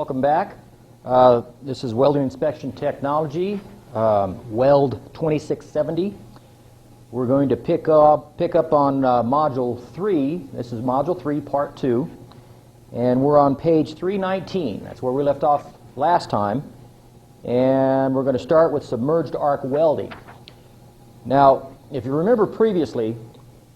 welcome back. This is Welding Inspection Technology, Weld 2670. We're going to pick up on Module 3. This is Module 3, Part 2. And we're on page 319. That's where we left off last time. And we're going to start with submerged arc welding. Now, if you remember previously,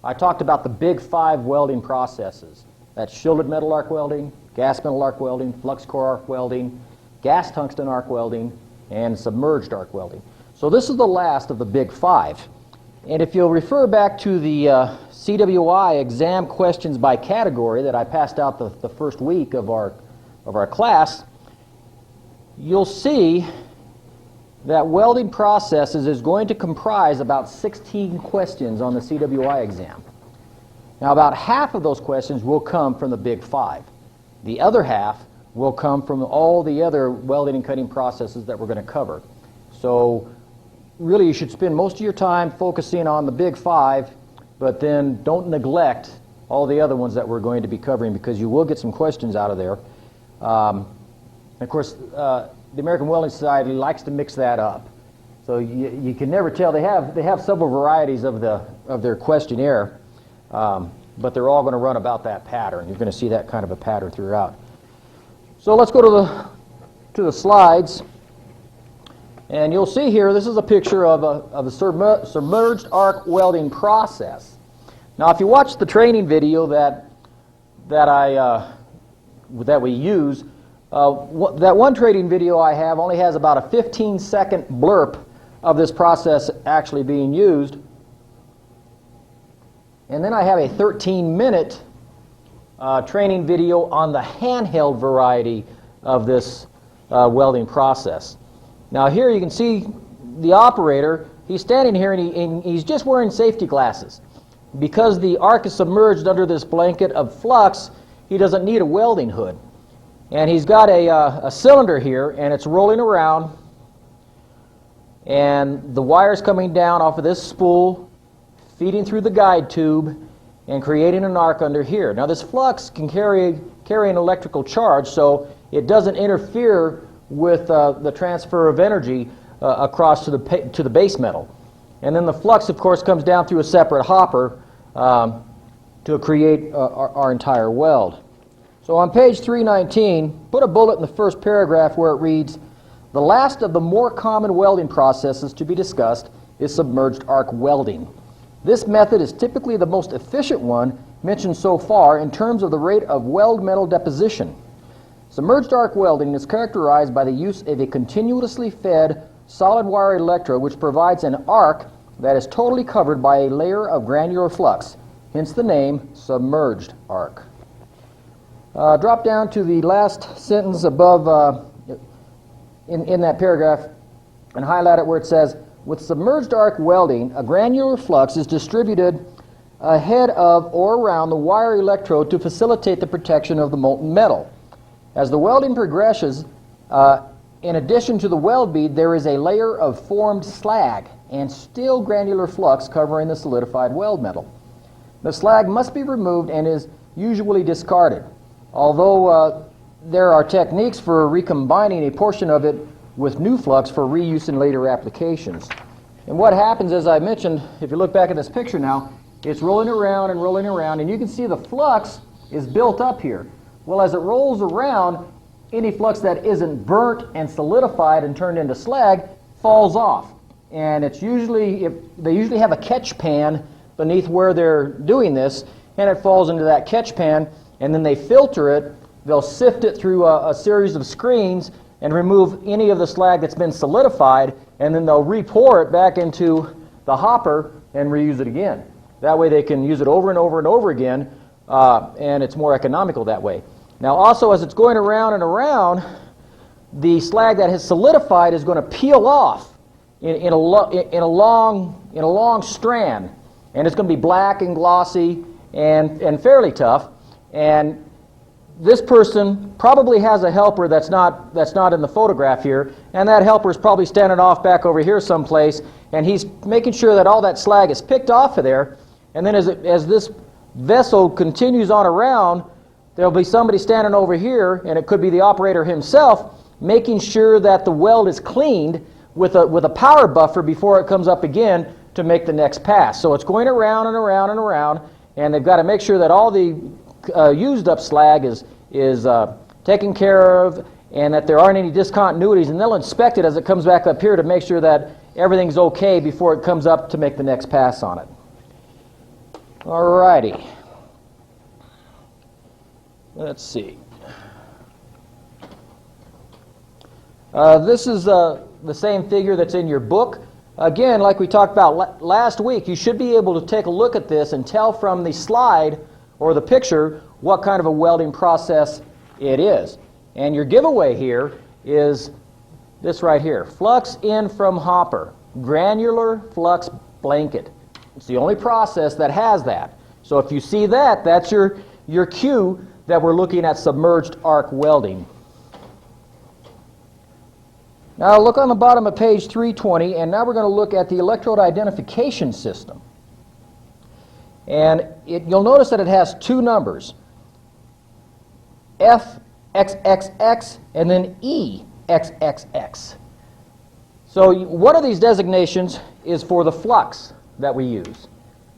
I talked about the big 5 welding processes. That's shielded metal arc welding, gas metal arc welding, flux core arc welding, gas tungsten arc welding, and submerged arc welding. So this is the last of the big 5. And if you'll refer back to the CWI exam questions by category that I passed out the first week of our class, you'll see that welding processes is going to comprise about 16 questions on the CWI exam. Now, about half of those questions will come from the big 5. The other half will come from all the other welding and cutting processes that we're going to cover. So really, you should spend most of your time focusing on the big 5, but then don't neglect all the other ones that we're going to be covering, because you will get some questions out of there. And of course, the American Welding Society likes to mix that up. So you can never tell. They have several varieties of their questionnaire, but they're all going to run about that pattern. You're going to see that kind of a pattern throughout. So let's go to the slides. And you'll see here, this is a picture of a submerged arc welding process. Now, if you watch the training video that we use, that one training video I have only has about a 15-second blurb of this process actually being used. And then I have a 13-minute training video on the handheld variety of this welding process. Now here you can see the operator. He's standing here and he's just wearing safety glasses. Because the arc is submerged under this blanket of flux, he doesn't need a welding hood. And he's got a cylinder here, and it's rolling around, and the wire's coming down off of this spool, feeding through the guide tube, and creating an arc under here. Now this flux can carry an electrical charge, so it doesn't interfere with the transfer of energy across to the base metal. And then the flux, of course, comes down through a separate hopper to create our entire weld. So on page 319, put a bullet in the first paragraph where it reads, "The last of the more common welding processes to be discussed is submerged arc welding. This method is typically the most efficient one mentioned so far in terms of the rate of weld metal deposition. Submerged arc welding is characterized by the use of a continuously fed solid wire electrode which provides an arc that is totally covered by a layer of granular flux, hence the name submerged arc." Drop down to the last sentence above in that paragraph and highlight it where it says, "With submerged arc welding, a granular flux is distributed ahead of or around the wire electrode to facilitate the protection of the molten metal. As the welding progresses, in addition to the weld bead, there is a layer of formed slag and still granular flux covering the solidified weld metal. The slag must be removed and is usually discarded, although there are techniques for recombining a portion of it with new flux for reuse in later applications." And what happens, as I mentioned, if you look back at this picture now, it's rolling around, and you can see the flux is built up here. Well, as it rolls around, any flux that isn't burnt and solidified and turned into slag falls off. And it's usually, they usually have a catch pan beneath where they're doing this, and it falls into that catch pan, and then they filter it. They'll sift it through a series of screens and remove any of the slag that's been solidified, and then they'll re-pour it back into the hopper and reuse it again. That way they can use it over and over and over again, and it's more economical that way. Now also, as it's going around and around, the slag that has solidified is going to peel off in a long strand, and it's going to be black and glossy and fairly tough. And this person probably has a helper that's not in the photograph here, and that helper is probably standing off back over here someplace, and he's making sure that all that slag is picked off of there. And then as this vessel continues on around, there'll be somebody standing over here, and it could be the operator himself, making sure that the weld is cleaned with a power buffer before it comes up again to make the next pass. So it's going around and around and around, and they've got to make sure that all the used up slag is taken care of, and that there aren't any discontinuities, and they'll inspect it as it comes back up here to make sure that everything's okay before it comes up to make the next pass on it. Alrighty. Let's see. This is the same figure that's in your book. Again, like we talked about last week, you should be able to take a look at this and tell from the slide or the picture what kind of a welding process it is. And your giveaway here is this right here. Flux in from hopper. Granular flux blanket. It's the only process that has that. So if you see that, that's your cue that we're looking at submerged arc welding. Now look on the bottom of page 320, and now we're going to look at the electrode identification system. And you'll notice that it has two numbers, FXXX and then EXXX. So one of these designations is for the flux that we use.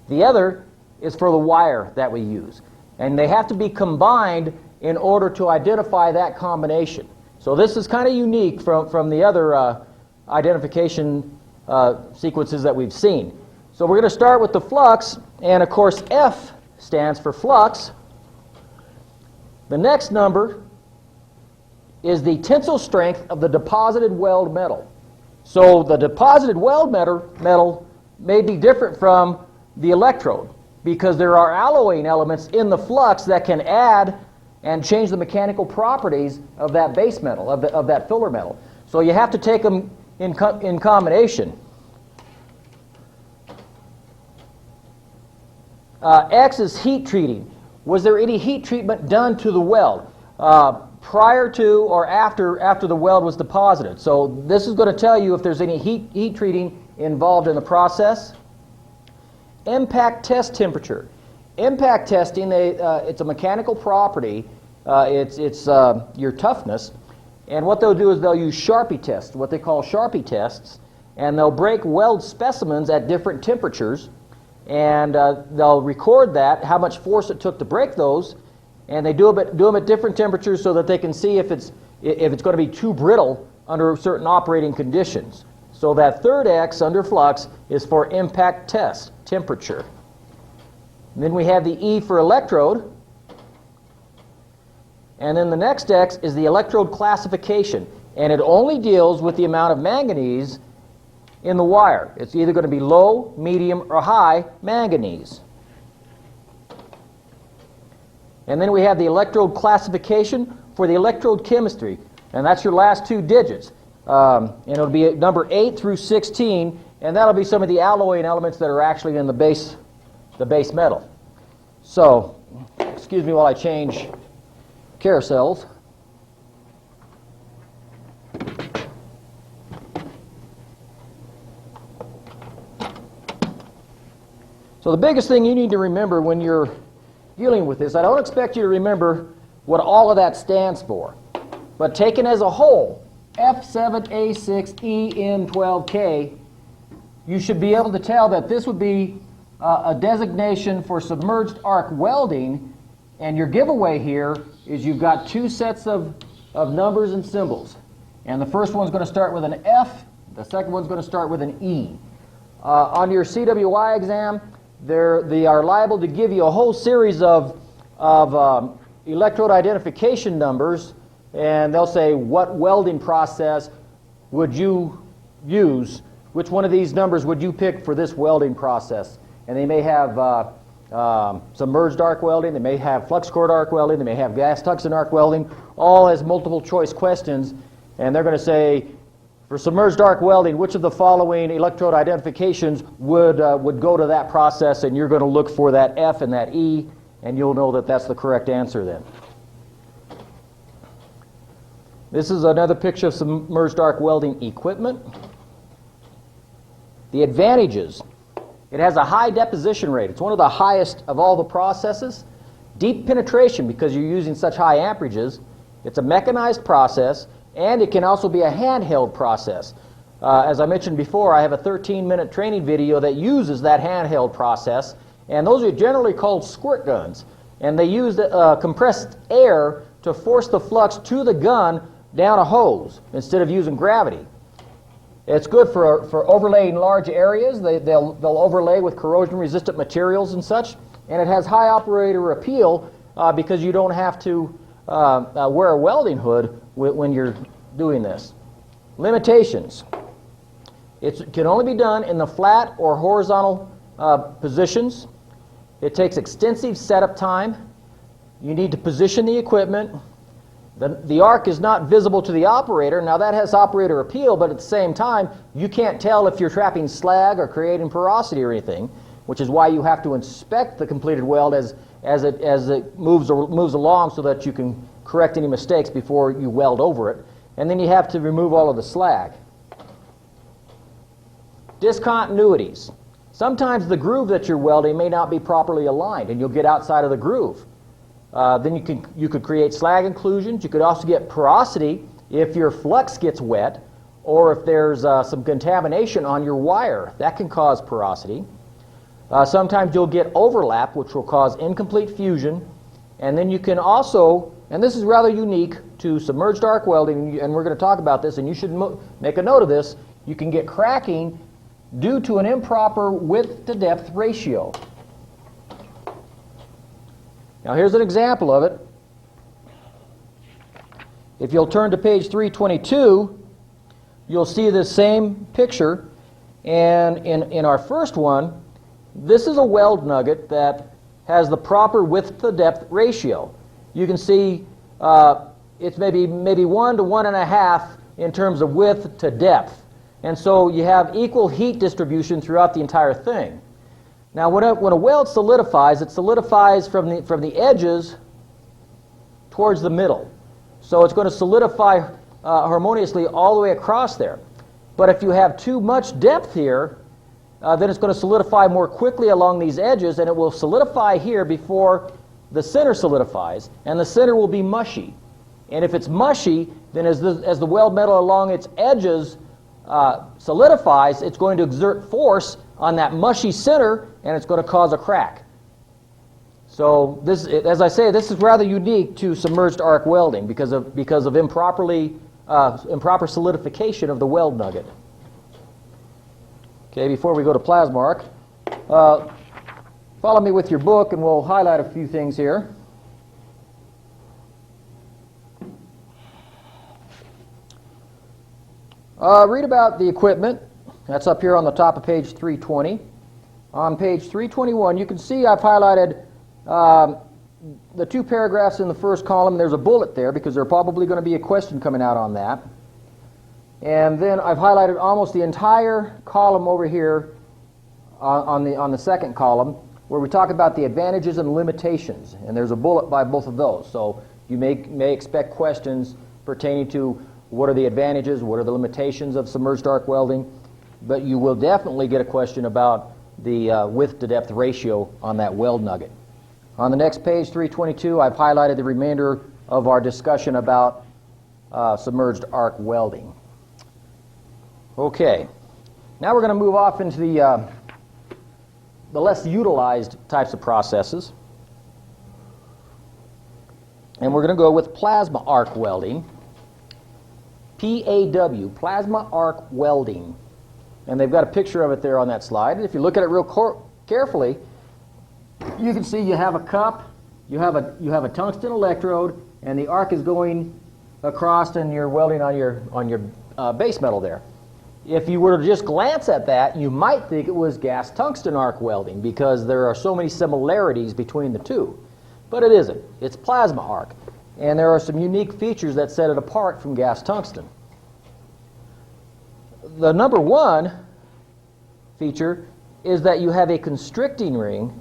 The other is for the wire that we use. And they have to be combined in order to identify that combination. So this is kind of unique from the other identification sequences that we've seen. So we're going to start with the flux, and of course F stands for flux. The next number is the tensile strength of the deposited weld metal. So the deposited weld metal may be different from the electrode, because there are alloying elements in the flux that can add and change the mechanical properties of that base metal, of that filler metal. So you have to take them in combination. X is heat treating. Was there any heat treatment done to the weld prior to or after the weld was deposited? So this is going to tell you if there's any heat treating involved in the process. Impact test temperature. Impact testing, it's a mechanical property. It's your toughness. And what they'll do is they'll use Sharpie tests, what they call Sharpie tests, and they'll break weld specimens at different temperatures, and they'll record that, how much force it took to break those, and they do them at different temperatures so that they can see if it's going to be too brittle under certain operating conditions. So that third X under flux is for impact test, temperature. And then we have the E for electrode. And then the next X is the electrode classification. And it only deals with the amount of manganese in the wire. It's either going to be low, medium, or high manganese. And then we have the electrode classification for the electrode chemistry. And that's your last two digits. And it'll be number 8 through 16, and that'll be some of the alloying elements that are actually in the base metal. So, excuse me while I change carousels. So the biggest thing you need to remember when you're dealing with this, I don't expect you to remember what all of that stands for, but taken as a whole, F7A6EN12K, you should be able to tell that this would be a designation for submerged arc welding, and your giveaway here is you've got two sets of numbers and symbols. And the first one's going to start with an F, the second one's going to start with an E. On your CWI exam, they are liable to give you a whole series of electrode identification numbers, and they'll say, what welding process would you use? Which one of these numbers would you pick for this welding process? And they may have submerged arc welding, they may have flux cored arc welding, they may have gas tungsten arc welding, all as multiple choice questions. And they're going to say, for submerged arc welding, which of the following electrode identifications would go to that process? And you're going to look for that F and that E, and you'll know that that's the correct answer then. This is another picture of submerged arc welding equipment. The advantages. It has a high deposition rate. It's one of the highest of all the processes. deep penetration because you're using such high amperages. It's a mechanized process, and it can also be a handheld process. As I mentioned before, I have a 13-minute training video that uses that handheld process, and those are generally called squirt guns. And they use compressed air to force the flux to the gun down a hose instead of using gravity. It's good for overlaying large areas. They'll overlay with corrosion-resistant materials and such, and it has high operator appeal because you don't have to wear a welding hood when you're doing this. Limitations. It can only be done in the flat or horizontal positions. It takes extensive setup time. You need to position the equipment. The arc is not visible to the operator. Now that has operator appeal, but at the same time, you can't tell if you're trapping slag or creating porosity or anything, which is why you have to inspect the completed weld as it moves along so that you can correct any mistakes before you weld over it. And then you have to remove all of the slag. Discontinuities. Sometimes the groove that you're welding may not be properly aligned, and you'll get outside of the groove. Then you could create slag inclusions. You could also get porosity if your flux gets wet, or if there's some contamination on your wire. That can cause porosity. Sometimes you'll get overlap, which will cause incomplete fusion. And then you can also, and this is rather unique to submerged arc welding, and we're going to talk about this, and you should make a note of this, you can get cracking due to an improper width to depth ratio. Now here's an example of it. If you'll turn to page 322, you'll see this same picture, and in our first one, this is a weld nugget that has the proper width to depth ratio. You can see it's maybe 1 to 1.5 in terms of width to depth. And so you have equal heat distribution throughout the entire thing. Now when a weld solidifies, it solidifies from the edges towards the middle. So it's going to solidify harmoniously all the way across there. But if you have too much depth here, then it's going to solidify more quickly along these edges, and it will solidify here before the center solidifies, and the center will be mushy. And if it's mushy, then as the weld metal along its edges solidifies, it's going to exert force on that mushy center, and it's going to cause a crack. So this, as I say, this is rather unique to submerged arc welding because of improper solidification of the weld nugget. Okay, before we go to plasma arc, follow me with your book, and we'll highlight a few things here. Read about the equipment. That's up here on the top of page 320. On page 321, you can see I've highlighted the two paragraphs in the first column. There's a bullet there because there's probably going to be a question coming out on that. And then I've highlighted almost the entire column over here on the second column, where we talk about the advantages and limitations. And there's a bullet by both of those. So you may expect questions pertaining to what are the advantages, what are the limitations of submerged arc welding, but you will definitely get a question about the width to depth ratio on that weld nugget. On the next page, 322, I've highlighted the remainder of our discussion about submerged arc welding. Okay, now we're going to move off into the less utilized types of processes. And we're going to go with plasma arc welding. PAW, plasma arc welding. And they've got a picture of it there on that slide. And if you look at it real carefully, you can see you have a cup, you have a tungsten electrode, and the arc is going across, and you're welding on your base metal there. If you were to just glance at that, you might think it was gas tungsten arc welding because there are so many similarities between the two. But it isn't. It's plasma arc. And there are some unique features that set it apart from gas tungsten. The number one feature is that you have a constricting ring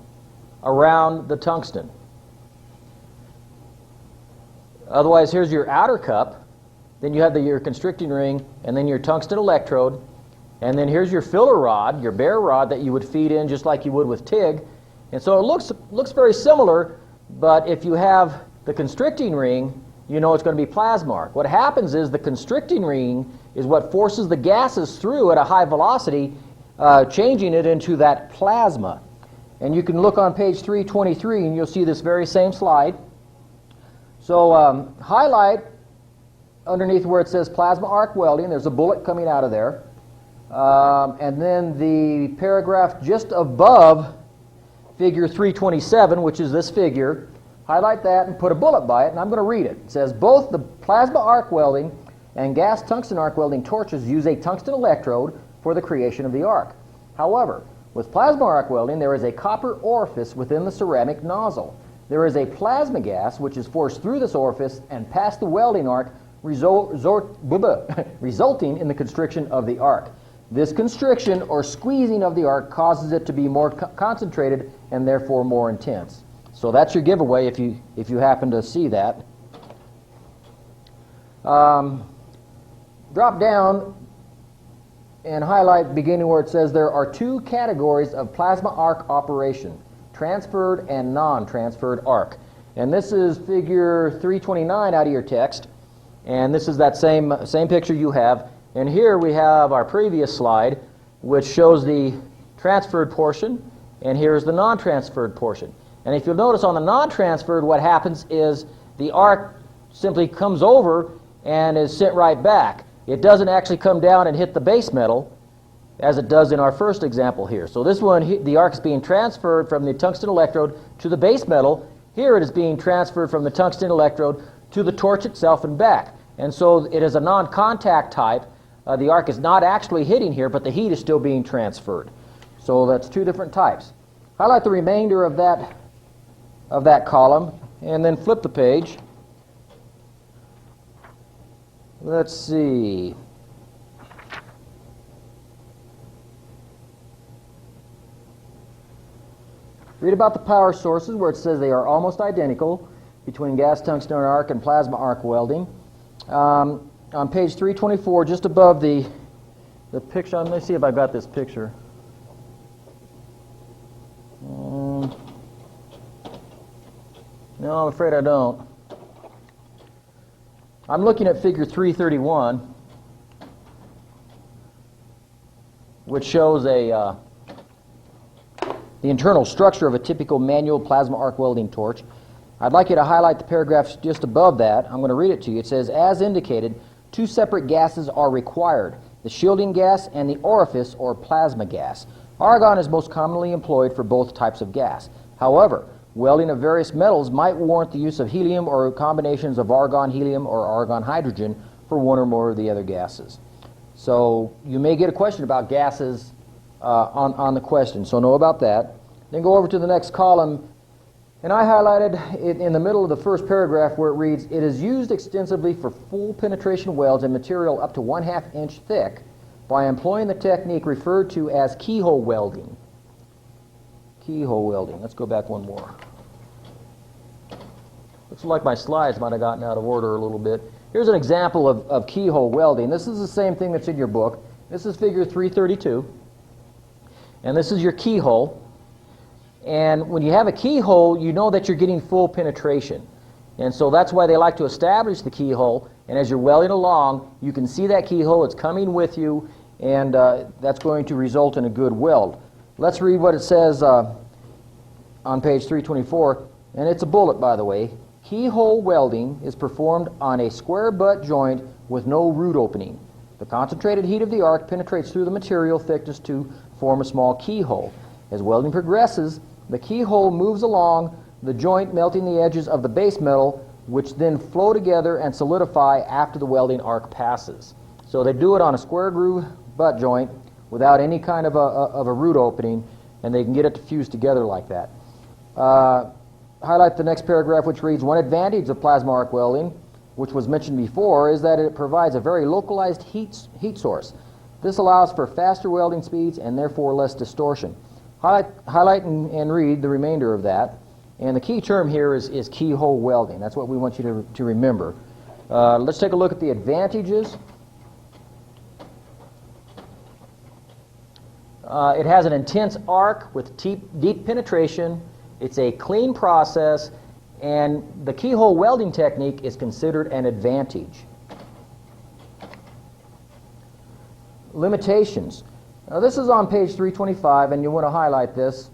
around the tungsten. Otherwise, here's your outer cup, then you have your constricting ring, and then your tungsten electrode, and then here's your filler rod, your bare rod that you would feed in just like you would with TIG. And so it looks very similar, But if you have the constricting ring, you know it's going to be plasma arc. What happens is the constricting ring is what forces the gases through at a high velocity, changing it into that plasma. And you can look on page 323 and you'll see this very same slide. So highlight underneath where it says plasma arc welding. There's a bullet coming out of there. And then the paragraph just above figure 327, which is this figure, highlight that and put a bullet by it, and I'm going to read it. It says, both the plasma arc welding and gas tungsten arc welding torches use a tungsten electrode for the creation of the arc. However, with plasma arc welding, there is a copper orifice within the ceramic nozzle. There is a plasma gas which is forced through this orifice and past the welding arc, resulting in the constriction of the arc. This constriction or squeezing of the arc causes it to be more concentrated and therefore more intense. So that's your giveaway if you happen to see that. Drop down and highlight beginning where it says there are two categories of plasma arc operation, transferred and non-transferred arc. And this is figure 329 out of your text. And this is that same picture you have. And here we have our previous slide, which shows the transferred portion, and here's the non-transferred portion. And if you'll notice on the non-transferred, what happens is the arc simply comes over and is sent right back. It doesn't actually come down and hit the base metal as it does in our first example here. So this one, the arc is being transferred from the tungsten electrode to the base metal. Here it is being transferred from the tungsten electrode to the torch itself and back. And so it is a non-contact type. The arc is not actually hitting here, but the heat is still being transferred. So that's two different types. Highlight the remainder of that column and then flip the page. Let's see. Read about the power sources where it says they are almost identical between gas tungsten arc and plasma arc welding. On page 324, just above the picture, let me see if I got this picture. No, I'm afraid I don't. I'm looking at figure 331, which shows the internal structure of a typical manual plasma arc welding torch. I'd like you to highlight the paragraphs just above that. I'm going to read it to you. It says, as indicated, two separate gases are required, the shielding gas and the orifice or plasma gas. Argon is most commonly employed for both types of gas. However, welding of various metals might warrant the use of helium or combinations of argon-helium or argon-hydrogen for one or more of the other gases. So you may get a question about gases on the question, so know about that. Then go over to the next column, and I highlighted it in the middle of the first paragraph where it reads, it is used extensively for full penetration welds in material up to 1/2 inch thick by employing the technique referred to as keyhole welding. Keyhole welding. Let's go back one more. Looks like my slides might have gotten out of order a little bit. Here's an example of keyhole welding. This is the same thing that's in your book. This is figure 332. And this is your keyhole. And when you have a keyhole, you know that you're getting full penetration. And so that's why they like to establish the keyhole. And as you're welding along, you can see that keyhole. It's coming with you, and that's going to result in a good weld. Let's read what it says on page 324. And it's a bullet, by the way. Keyhole welding is performed on a square butt joint with no root opening. The concentrated heat of the arc penetrates through the material thickness to form a small keyhole. As welding progresses, the keyhole moves along the joint, melting the edges of the base metal, which then flow together and solidify after the welding arc passes. So they do it on a square groove butt joint without any kind of a root opening, and they can get it to fuse together like that. Highlight the next paragraph, which reads, one advantage of plasma arc welding, which was mentioned before, is that it provides a very localized heat source. This allows for faster welding speeds and therefore less distortion. Highlight and read the remainder of that. And the key term here is keyhole welding. That's what we want you to remember. Let's take a look at the advantages. It has an intense arc with deep penetration. It's a clean process, and the keyhole welding technique is considered an advantage. Limitations. Now this is on page 325, and you want to highlight this.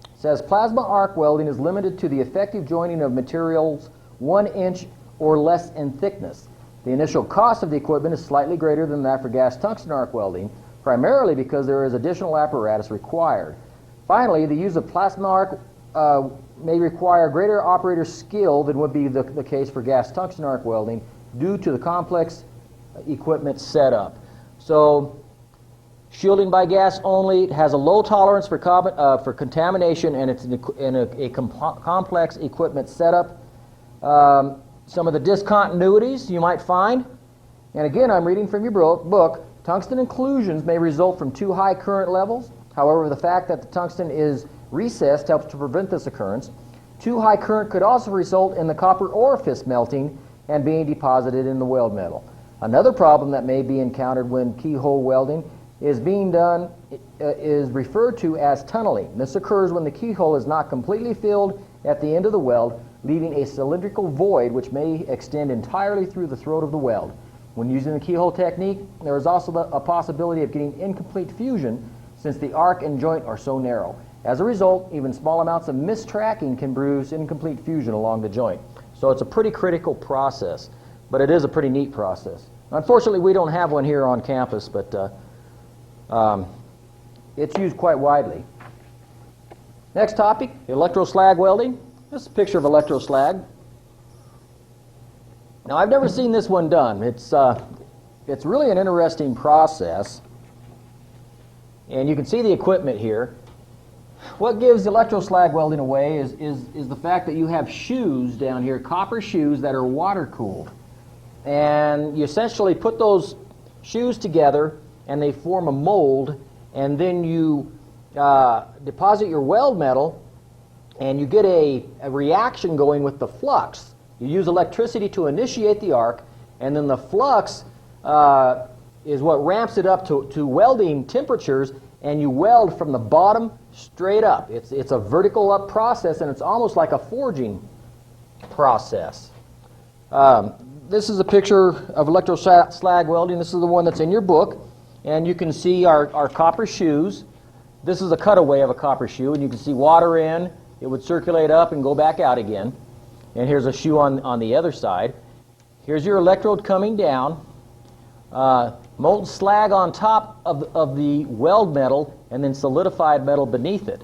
It says plasma arc welding is limited to the effective joining of materials 1 inch or less in thickness. The initial cost of the equipment is slightly greater than that for gas tungsten arc welding, primarily because there is additional apparatus required. Finally, the use of plasma arc may require greater operator skill than would be the case for gas tungsten arc welding due to the complex equipment setup. So, shielding by gas only, it has a low tolerance for contamination, and it's in a complex equipment setup. Some of the discontinuities you might find, and again, I'm reading from your book, tungsten inclusions may result from too high current levels. However, the fact that the tungsten is recessed helps to prevent this occurrence. Too high current could also result in the copper orifice melting and being deposited in the weld metal. Another problem that may be encountered when keyhole welding is referred to as tunneling. This occurs when the keyhole is not completely filled at the end of the weld, leaving a cylindrical void which may extend entirely through the throat of the weld. When using the keyhole technique, there is also a possibility of getting incomplete fusion since the arc and joint are so narrow. As a result, even small amounts of mistracking can bruise incomplete fusion along the joint. So it's a pretty critical process, but it is a pretty neat process. Unfortunately, we don't have one here on campus, but it's used quite widely. Next topic, electro slag welding. This is a picture of electro slag. Now, I've never seen this one done. It's really an interesting process, and you can see the equipment here. What gives electro slag welding away is the fact that you have shoes down here, copper shoes that are water cooled, and you essentially put those shoes together, and they form a mold, and then you deposit your weld metal, and you get a reaction going with the flux. You use electricity to initiate the arc, and then the flux is what ramps it up to welding temperatures, and you weld from the bottom straight up. It's a vertical up process, and it's almost like a forging process. This is a picture of electro slag welding. This is the one that's in your book, and you can see our copper shoes. This is a cutaway of a copper shoe, and you can see water in. It would circulate up and go back out again. And here's a shoe on the other side. Here's your electrode coming down. Molten slag on top of the weld metal, and then solidified metal beneath it.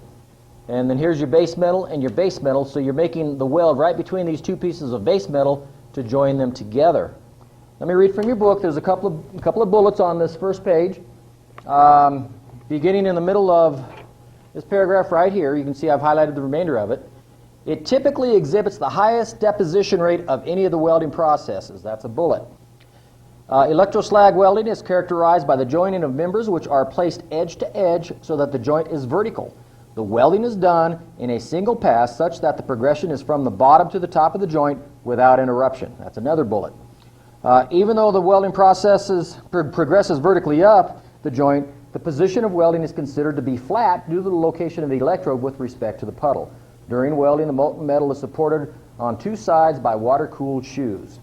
And then here's your base metal and your base metal, so you're making the weld right between these two pieces of base metal to join them together. Let me read from your book. There's a couple of bullets on this first page. Beginning in the middle of this paragraph right here, you can see I've highlighted the remainder of it. It typically exhibits the highest deposition rate of any of the welding processes. That's a bullet. Electro slag welding is characterized by the joining of members which are placed edge to edge so that the joint is vertical. The welding is done in a single pass such that the progression is from the bottom to the top of the joint without interruption. That's another bullet. Even though the welding process progresses vertically up the joint, the position of welding is considered to be flat due to the location of the electrode with respect to the puddle. During welding, the molten metal is supported on two sides by water-cooled shoes.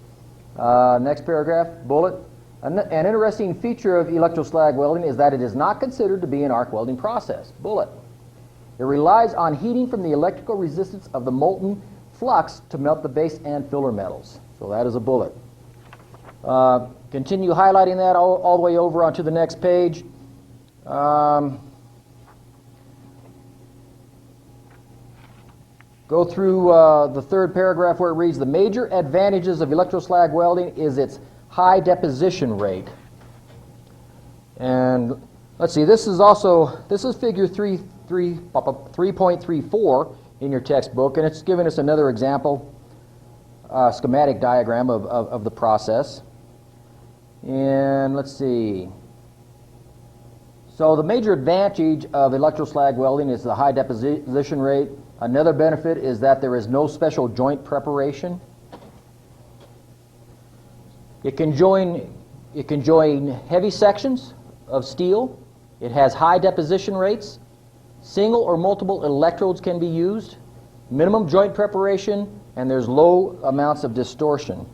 Next paragraph, bullet. An interesting feature of electro slag welding is that it is not considered to be an arc welding process. Bullet. It relies on heating from the electrical resistance of the molten flux to melt the base and filler metals. So that is a bullet. Continue highlighting that all the way over onto the next page. Go through the third paragraph where it reads, the major advantages of electro slag welding is its high deposition rate. And let's see, this is figure 3.34 in your textbook, and it's giving us another example, schematic diagram of the process. And let's see. So the major advantage of electro slag welding is the high deposition rate. Another benefit is that there is no special joint preparation. It can join heavy sections of steel. It has high deposition rates. Single or multiple electrodes can be used. Minimum joint preparation. and there's low amounts of distortion.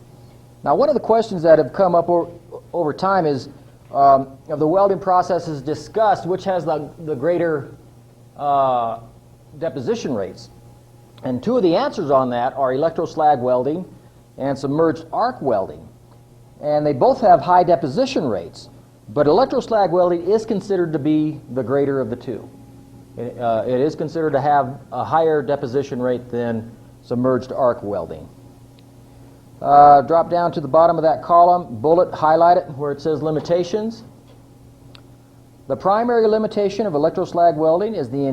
Now, one of the questions that have come up over time is, of the welding processes discussed, which has the greater deposition rates? And two of the answers on that are electro slag welding and submerged arc welding. And they both have high deposition rates, but electro slag welding is considered to be the greater of the two. It is considered to have a higher deposition rate than submerged arc welding. Drop down to the bottom of that column, bullet, highlight it where it says limitations. The primary limitation of electro slag welding is the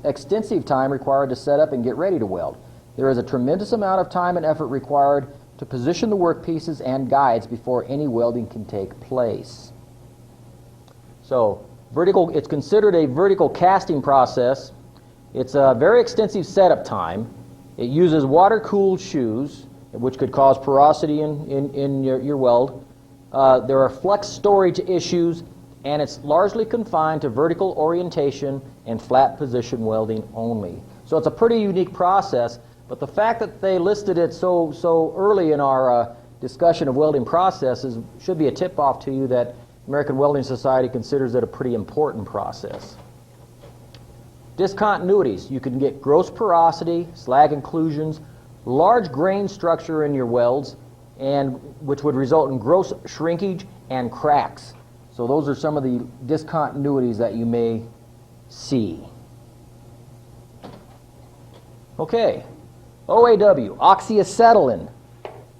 extensive time required to set up and get ready to weld. There is a tremendous amount of time and effort required to position the workpieces and guides before any welding can take place. So, it's considered a vertical casting process. It's a very extensive setup time. It uses water-cooled shoes, which could cause porosity in your weld. There are flux storage issues, and it's largely confined to vertical orientation and flat position welding only. So it's a pretty unique process, but the fact that they listed it so early in our discussion of welding processes should be a tip-off to you that American Welding Society considers it a pretty important process. Discontinuities. You can get gross porosity, slag inclusions, large grain structure in your welds, and which would result in gross shrinkage and cracks. So those are some of the discontinuities that you may see. Okay, OAW, oxyacetylene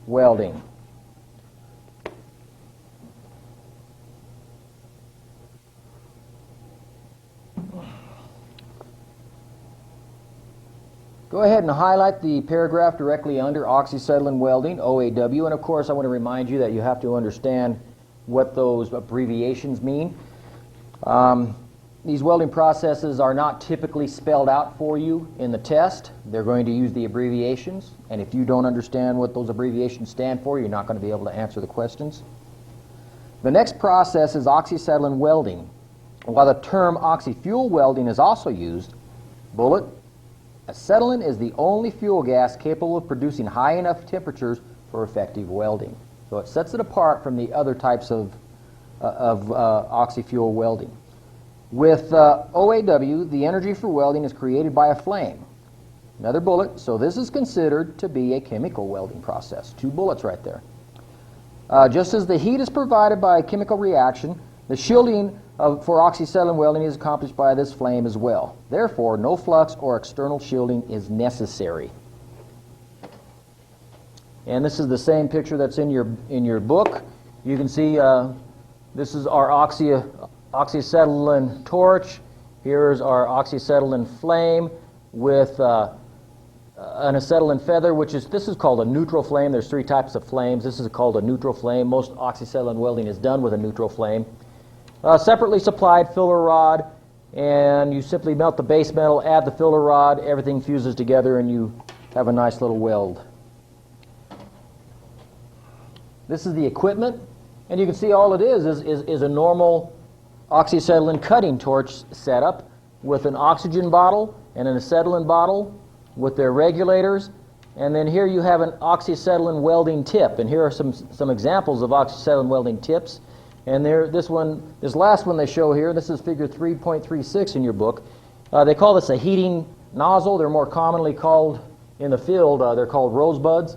welding. Go ahead and highlight the paragraph directly under oxyacetylene welding, OAW, and of course I want to remind you that you have to understand what those abbreviations mean. These welding processes are not typically spelled out for you in the test. They're going to use the abbreviations, and if you don't understand what those abbreviations stand for, you're not going to be able to answer the questions. The next process is oxyacetylene welding. While the term oxy-fuel welding is also used, bullet, acetylene is the only fuel gas capable of producing high enough temperatures for effective welding. So it sets it apart from the other types of oxy-fuel welding. With OAW, the energy for welding is created by a flame. Another bullet, so this is considered to be a chemical welding process. 2 bullets right there. Just as the heat is provided by a chemical reaction, the shielding for oxyacetylene welding is accomplished by this flame as well. Therefore, no flux or external shielding is necessary. And this is the same picture that's in your book. You can see this is our oxyacetylene torch. Here's our oxyacetylene flame with an acetylene feather, this is called a neutral flame. There's 3 types of flames. This is called a neutral flame. Most oxyacetylene welding is done with a neutral flame. Separately supplied filler rod, and you simply melt the base metal, add the filler rod, everything fuses together, and you have a nice little weld. This is the equipment, and you can see all it is a normal oxyacetylene cutting torch setup with an oxygen bottle and an acetylene bottle with their regulators, and then here you have an oxyacetylene welding tip, and here are some examples of oxyacetylene welding tips. And this last one they show here, this is figure 3.36 in your book. They call this a heating nozzle. They're more commonly called in the field, they're called rosebuds.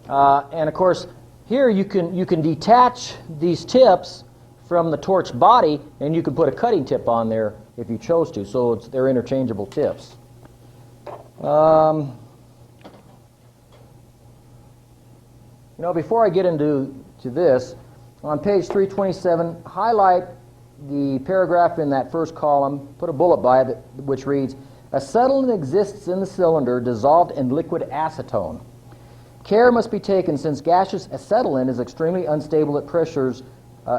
And of course, here you can detach these tips from the torch body, and you can put a cutting tip on there if you chose to. So they're interchangeable tips. Before I get into this, on page 327, highlight the paragraph in that first column, put a bullet by it which reads, acetylene exists in the cylinder dissolved in liquid acetone. Care must be taken since gaseous acetylene is extremely unstable at pressures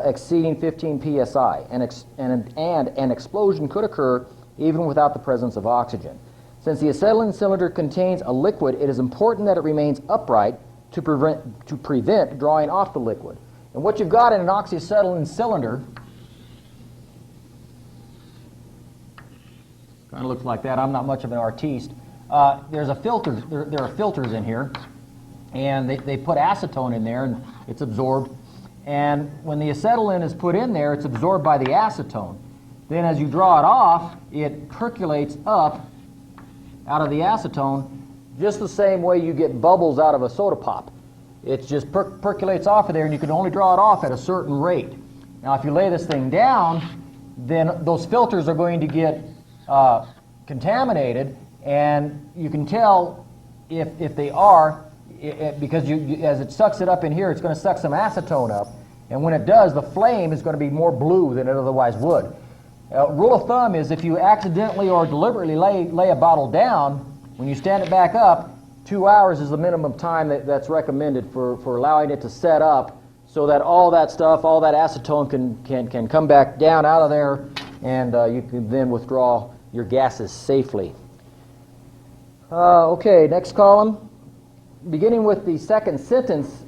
exceeding 15 psi, and an explosion could occur even without the presence of oxygen. Since the acetylene cylinder contains a liquid, it is important that it remains upright to prevent drawing off the liquid. And what you've got in an oxyacetylene cylinder kind of looks like that. I'm not much of an artiste. there's a filter. There are filters in here, and they put acetone in there, and it's absorbed. And when the acetylene is put in there, it's absorbed by the acetone. Then as you draw it off, it percolates up out of the acetone, just the same way you get bubbles out of a soda pop. It just percolates off of there, and you can only draw it off at a certain rate. Now, if you lay this thing down, then those filters are going to get contaminated, and you can tell if they are, because as it sucks it up in here, it's going to suck some acetone up, and when it does, the flame is going to be more blue than it otherwise would. Rule of thumb is if you accidentally or deliberately lay a bottle down, when you stand it back up, 2 hours is the minimum time that's recommended for allowing it to set up, so that all that stuff, all that acetone can come back down out of there, and you can then withdraw your gases safely. Okay, next column. Beginning with the second sentence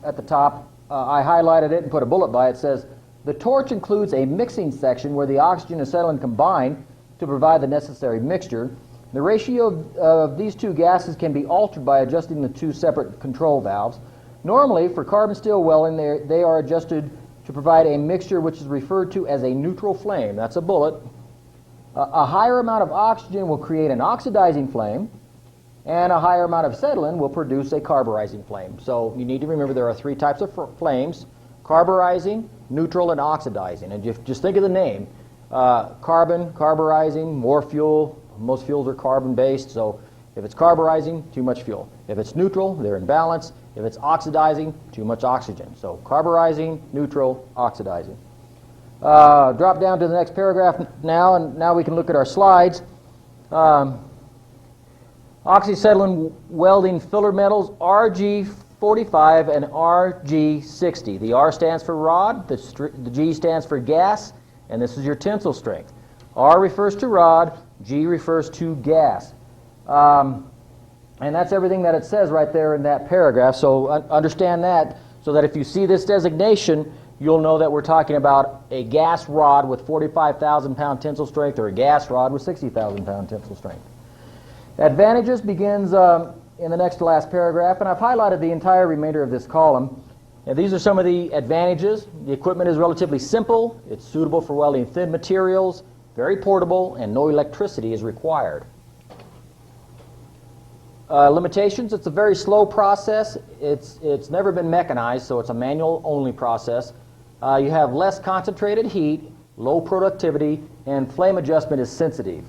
at the top, I highlighted it and put a bullet by it. It says, the torch includes a mixing section where the oxygen and acetylene combine to provide the necessary mixture. The ratio of these two gases can be altered by adjusting the two separate control valves. Normally, for carbon steel welding, they are adjusted to provide a mixture which is referred to as a neutral flame. That's a bullet. A higher amount of oxygen will create an oxidizing flame, and a higher amount of acetylene will produce a carburizing flame. So you need to remember there are three types of flames: carburizing, neutral, and oxidizing. And just think of the name. Carbon, carburizing, more fuel. Most fuels are carbon-based, so if it's carburizing, too much fuel. If it's neutral, they're in balance. If it's oxidizing, too much oxygen. So carburizing, neutral, oxidizing. Drop down to the next paragraph now, and now we can look at our slides. Oxyacetylene welding filler metals RG45 and RG60. The R stands for rod, the G stands for gas, and this is your tensile strength. R refers to rod, G refers to gas. And that's everything that it says right there in that paragraph. So understand that, so that if you see this designation, you'll know that we're talking about a gas rod with 45,000 pound tensile strength or a gas rod with 60,000 pound tensile strength. Advantages begins in the next to last paragraph, and I've highlighted the entire remainder of this column. And these are some of the advantages. The equipment is relatively simple, it's suitable for welding thin materials, very portable, and no electricity is required. Limitations: it's a very slow process. It's never been mechanized, so it's a manual only process. You have less concentrated heat, low productivity, and flame adjustment is sensitive.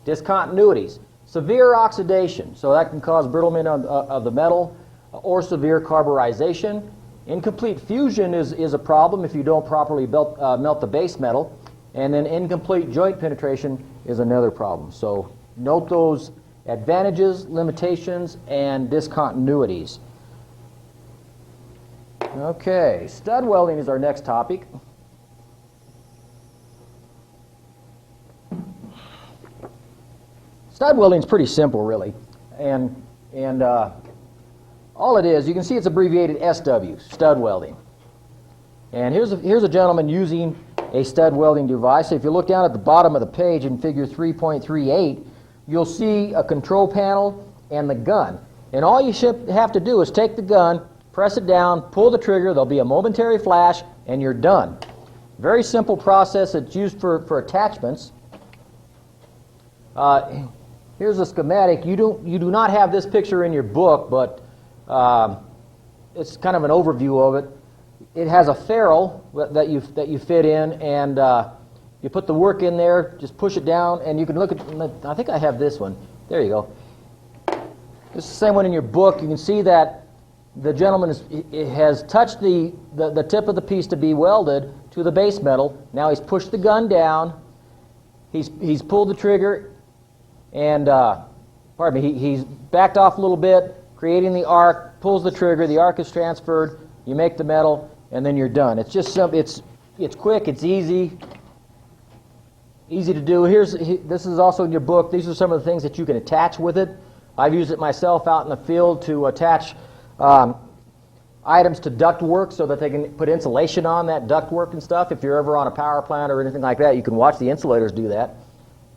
Discontinuities: severe oxidation, so that can cause brittlement of the metal, or severe carburization. Incomplete fusion is a problem if you don't properly melt the base metal, and then incomplete joint penetration is another problem. So note those advantages, limitations, and discontinuities. Okay, stud welding is our next topic. Stud welding is pretty simple, really, and all it is, you can see it's abbreviated SW, stud welding. And here's a gentleman using a stud welding device. So if you look down at the bottom of the page in figure 3.38, you'll see a control panel and the gun. And all you should have to do is take the gun, press it down, pull the trigger, there'll be a momentary flash, and you're done. Very simple process. It's used for attachments. Here's a schematic. You do not have this picture in your book, but it's kind of an overview of it. It has a ferrule that you fit in, and you put the work in there, just push it down, and you can look at, I think I have this one. There you go. This is the same one in your book. You can see that the gentleman has touched the tip of the piece to be welded to the base metal. Now he's pushed the gun down, he's pulled the trigger, and pardon me, he's backed off a little bit, creating the arc, pulls the trigger, the arc is transferred, you make the metal, and then you're done. It's just simple. It's quick, it's easy to do. This is also in your book. These are some of the things that you can attach with it. I've used it myself out in the field to attach items to ductwork so that they can put insulation on that ductwork and stuff. If you're ever on a power plant or anything like that, you can watch the insulators do that.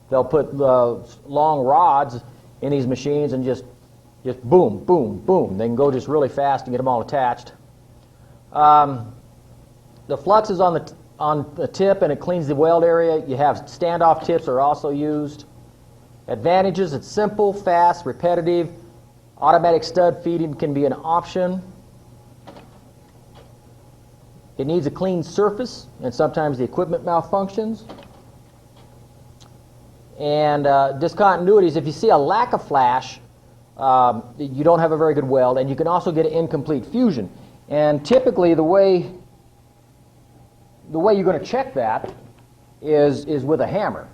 they'll put long rods in these machines and just boom, boom, boom. They can go just really fast and get them all attached. The flux is on the tip and it cleans the weld area. You have standoff tips are also used. Advantages, it's simple, fast, repetitive. Automatic stud feeding can be an option. It needs a clean surface, and sometimes the equipment malfunctions. And discontinuities, if you see a lack of flash, you don't have a very good weld, and you can also get an incomplete fusion. And typically the way you're going to check that is with a hammer.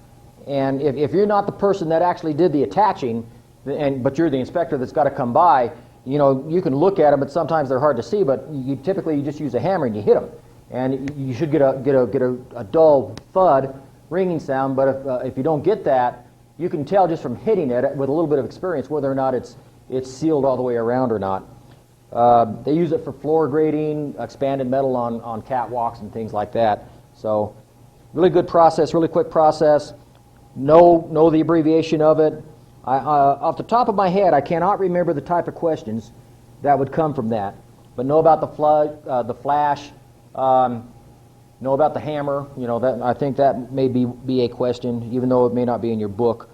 And if you're not the person that actually did the attaching, but you're the inspector that's got to come by, you know, you can look at them, but sometimes they're hard to see. But typically you just use a hammer and you hit them, and you should get a dull thud, ringing sound. But if you don't get that, you can tell just from hitting it with a little bit of experience whether or not it's sealed all the way around or not. They use it for floor grading, expanded metal on catwalks and things like that. So really good process, really quick process. Know the abbreviation of it. Off the top of my head, I cannot remember the type of questions that would come from that. But know about the flash, know about the hammer. You know, that I think that may be a question, even though it may not be in your book.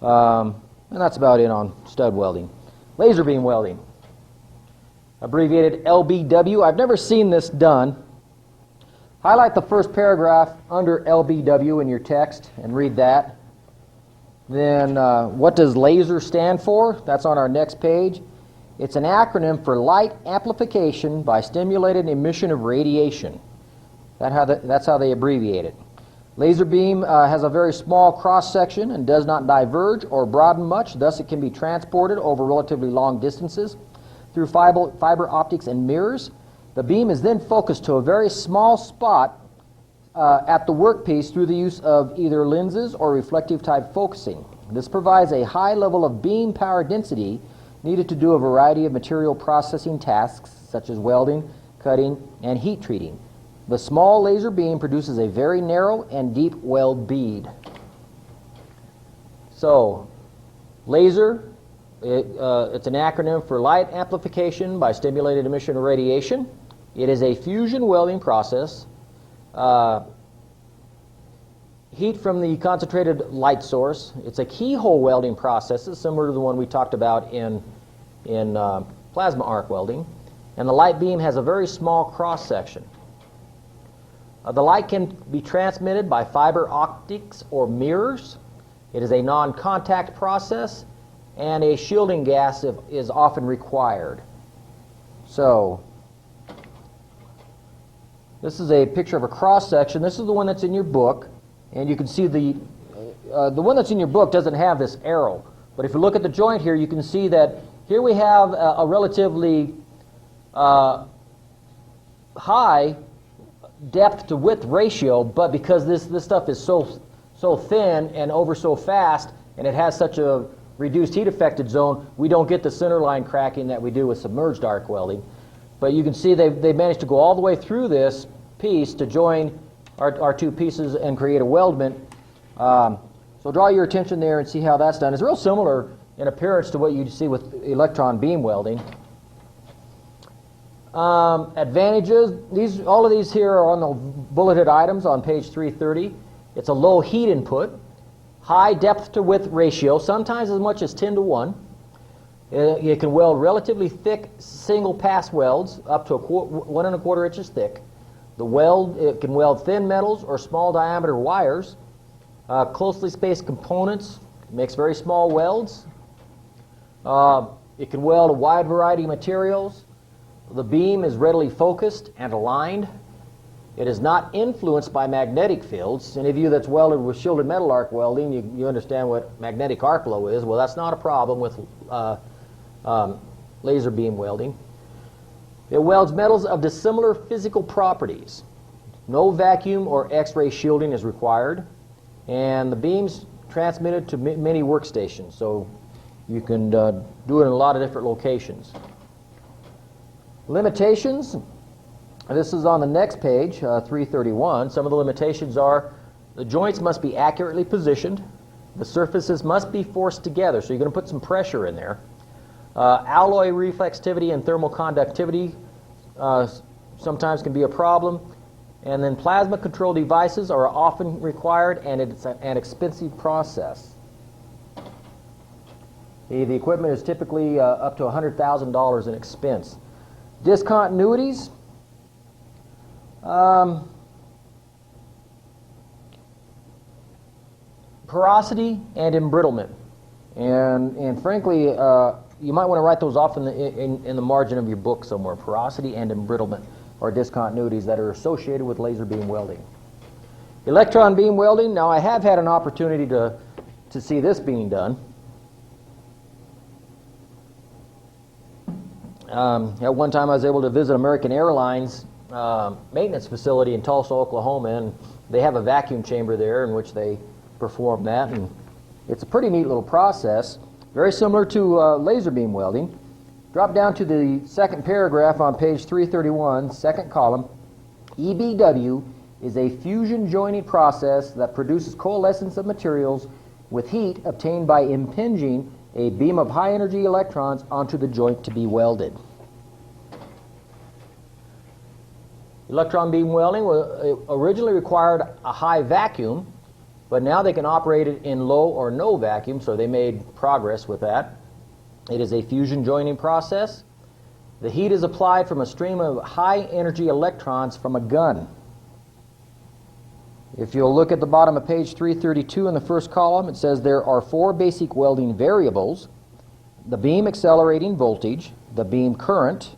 And that's about it on stud welding. Laser beam welding, abbreviated LBW. I've never seen this done. Highlight the first paragraph under LBW in your text and read that. Then what does laser stand for? That's on our next page. It's an acronym for light amplification by stimulated emission of radiation. That's how they abbreviate it. Laser beam has a very small cross-section and does not diverge or broaden much, thus it can be transported over relatively long distances through fiber optics and mirrors. The beam is then focused to a very small spot at the workpiece through the use of either lenses or reflective type focusing. This provides a high level of beam power density needed to do a variety of material processing tasks such as welding, cutting, and heat treating. The small laser beam produces a very narrow and deep weld bead. So, laser, it's an acronym for light amplification by stimulated emission of radiation. It is a fusion welding process. Heat from the concentrated light source. It's a keyhole welding process, similar to the one we talked about in plasma arc welding. And the light beam has a very small cross section. The light can be transmitted by fiber optics or mirrors. It is a non-contact process, and a shielding gas is often required. So, this is a picture of a cross section. This is the one that's in your book. And you can see the one that's in your book doesn't have this arrow. But if you look at the joint here, you can see that here we have a relatively high depth to width ratio, but because this stuff is so thin and over so fast, and it has such a reduced heat affected zone, we don't get the center line cracking that we do with submerged arc welding. But you can see they managed to go all the way through this piece to join our two pieces and create a weldment. So draw your attention there and see how that's done. It's real similar in appearance to what you see with electron beam welding. Advantages, all of these here are on the bulleted items on page 330. It's a low heat input, high depth to width ratio, sometimes as much as 10 to 1. It can weld relatively thick single pass welds up to 1 1/4 inches thick. It can weld thin metals or small diameter wires, closely spaced components, makes very small welds. It can weld a wide variety of materials. The beam is readily focused and aligned. It is not influenced by magnetic fields. Any of you that's welded with shielded metal arc welding, you understand what magnetic arc flow is. Well, that's not a problem with laser beam welding. It welds metals of dissimilar physical properties. No vacuum or X-ray shielding is required. And the beam's transmitted to many workstations, so you can do it in a lot of different locations. Limitations. This is on the next page, 331. Some of the limitations are the joints must be accurately positioned. The surfaces must be forced together, so you're going to put some pressure in there. Alloy reflectivity and thermal conductivity sometimes can be a problem. And then plasma control devices are often required, and it's an expensive process. The equipment is typically up to $100,000 in expense. Discontinuities. Porosity and embrittlement. And frankly, you might want to write those off in the margin of your book somewhere. Porosity and embrittlement are discontinuities that are associated with laser beam welding. Electron beam welding. Now, I have had an opportunity to see this being done. At one time, I was able to visit American Airlines maintenance facility in Tulsa, Oklahoma, and they have a vacuum chamber there in which they perform that, and it's a pretty neat little process, very similar to laser beam welding. Drop down to the second paragraph on page 331, second column. EBW is a fusion joining process that produces coalescence of materials with heat obtained by impinging a beam of high-energy electrons onto the joint to be welded. Electron beam welding originally required a high vacuum, but now they can operate it in low or no vacuum, so they made progress with that. It is a fusion joining process. The heat is applied from a stream of high-energy electrons from a gun. If you'll look at the bottom of page 332 in the first column, it says there are 4 basic welding variables: the beam accelerating voltage, the beam current,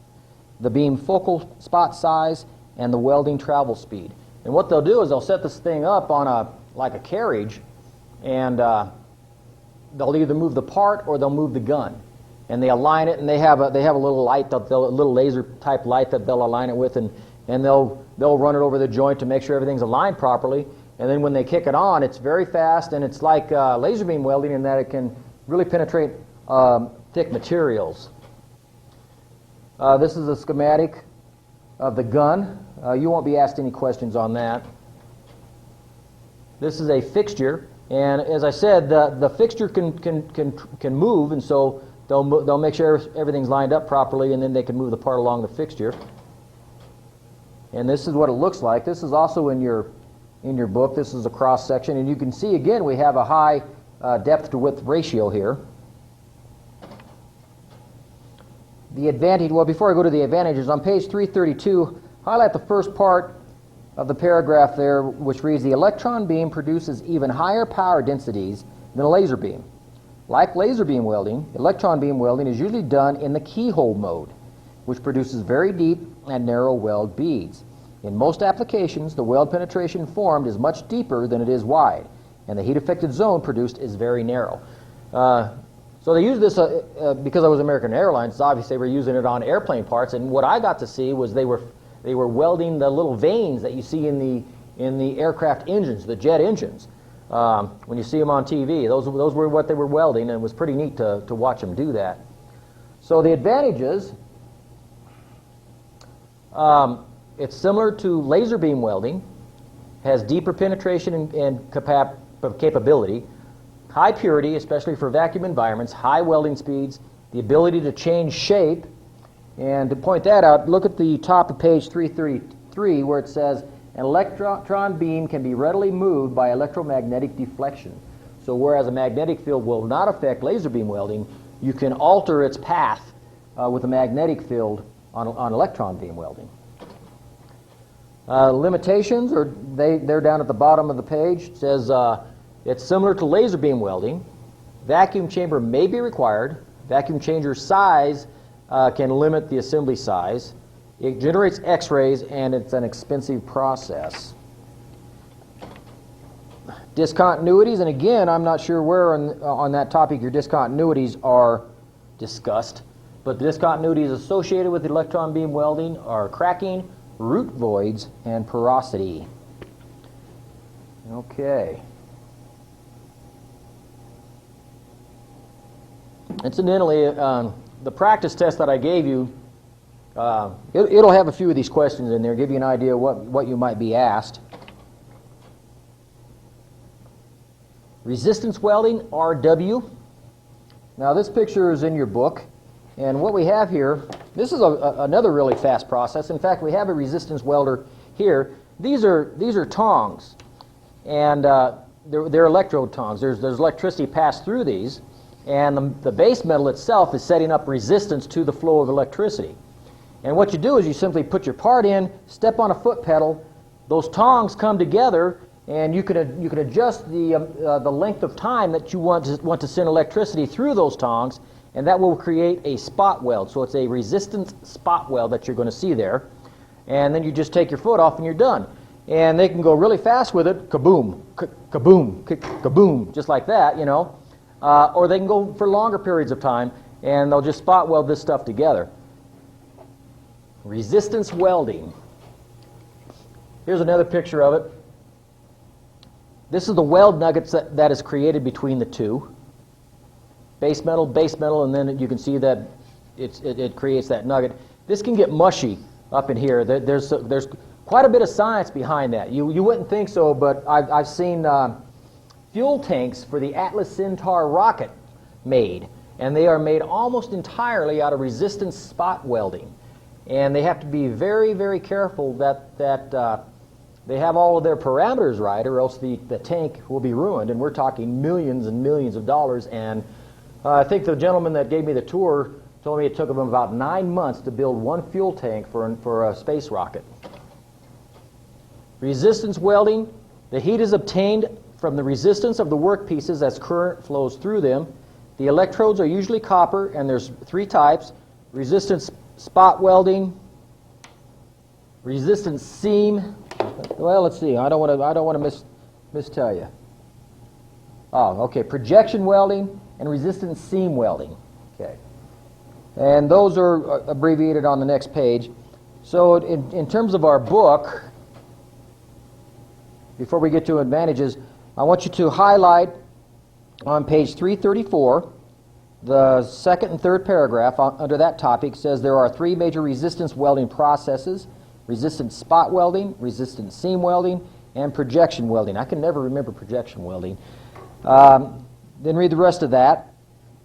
the beam focal spot size, and the welding travel speed. And what they'll do is they'll set this thing up on like a carriage, and they'll either move the part or they'll move the gun. And they align it, and they have a little light, a little laser type light that they'll align it with, and they'll run it over the joint to make sure everything's aligned properly. And then when they kick it on, it's very fast, and it's like laser beam welding in that it can really penetrate thick materials. This is a schematic of the gun. You won't be asked any questions on that. This is a fixture, and as I said, the fixture can move, and so they'll make sure everything's lined up properly, and then they can move the part along the fixture. And this is what it looks like. This is also in your book. This is a cross section, and you can see again we have a high depth to width ratio here. The advantage, well, before I go to the advantages, on page 332, highlight the first part of the paragraph there, which reads, the electron beam produces even higher power densities than a laser beam. Like laser beam welding, electron beam welding is usually done in the keyhole mode, which produces very deep and narrow weld beads. In most applications, the weld penetration formed is much deeper than it is wide, and the heat-affected zone produced is very narrow. So they use this because I was American Airlines. Obviously, they were using it on airplane parts, and what I got to see was they were welding the little vanes that you see in the aircraft engines, the jet engines. When you see them on TV, those were what they were welding, and it was pretty neat to watch them do that. So the advantages, it's similar to laser beam welding, has deeper penetration and capability, high purity, especially for vacuum environments, high welding speeds, the ability to change shape. And to point that out, look at the top of page 333 where it says, an electron beam can be readily moved by electromagnetic deflection. So whereas a magnetic field will not affect laser beam welding, you can alter its path with a magnetic field on electron beam welding. Limitations, they're down at the bottom of the page. It says it's similar to laser beam welding. Vacuum chamber may be required. Vacuum chamber size can limit the assembly size. It generates X-rays, and it's an expensive process. Discontinuities, and again, I'm not sure where on that topic your discontinuities are discussed, but the discontinuities associated with electron beam welding are cracking, root voids, and porosity. Okay. Incidentally, the practice test that I gave you, it'll have a few of these questions in there, give you an idea what you might be asked. Resistance welding, RW. Now this picture is in your book, and what we have here, this is another really fast process. In fact, we have a resistance welder here. These are tongs, and they're electrode tongs. There's electricity passed through these, and the base metal itself is setting up resistance to the flow of electricity. And what you do is you simply put your part in, step on a foot pedal, those tongs come together, and you can adjust the length of time that you want to send electricity through those tongs, and that will create a spot weld. So it's a resistance spot weld that you're going to see there. And then you just take your foot off and you're done. And they can go really fast with it, kaboom, kaboom, kaboom, just like that, you know. Or they can go for longer periods of time, and they'll just spot weld this stuff together. Resistance welding. Here's another picture of it. This is the weld nuggets that is created between the two. Base metal, and then you can see that it creates that nugget. This can get mushy up in here. There's quite a bit of science behind that. You wouldn't think so, but I've seen fuel tanks for the Atlas Centaur rocket made, and they are made almost entirely out of resistance spot welding. And they have to be very, very careful that they have all of their parameters right, or else the tank will be ruined. And we're talking millions and millions of dollars. And I think the gentleman that gave me the tour told me it took them about 9 months to build one fuel tank for a space rocket. Resistance welding. The heat is obtained from the resistance of the workpieces as current flows through them. The electrodes are usually copper, and there's 3 types: resistance spot welding, resistance seam. Well, let's see. I don't want to mistell you. Oh, okay. Projection welding and resistance seam welding. Okay. And those are abbreviated on the next page. So in terms of our book, before we get to advantages, I want you to highlight on page 334, the second and third paragraph under that topic says there are 3 major resistance welding processes: resistance spot welding, resistance seam welding, and projection welding. I can never remember projection welding. Then read the rest of that.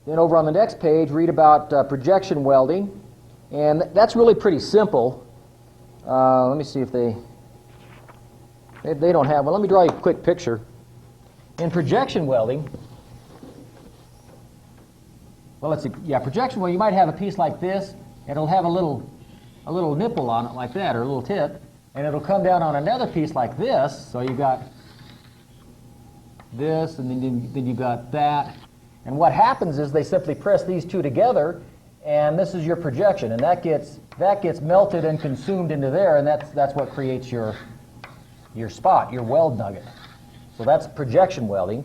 Then over on the next page, read about projection welding. And that's really pretty simple. Let me see if they don't have one. Let me draw you a quick picture. In projection welding, well, let's see. Yeah, projection welding, you might have a piece like this, and it'll have a little nipple on it like that, or a little tip, and it'll come down on another piece like this. So you've got this, and then you've got that. And what happens is they simply press these two together, and this is your projection, and that gets melted and consumed into there, and that's what creates your spot, your weld nugget. So that's projection welding.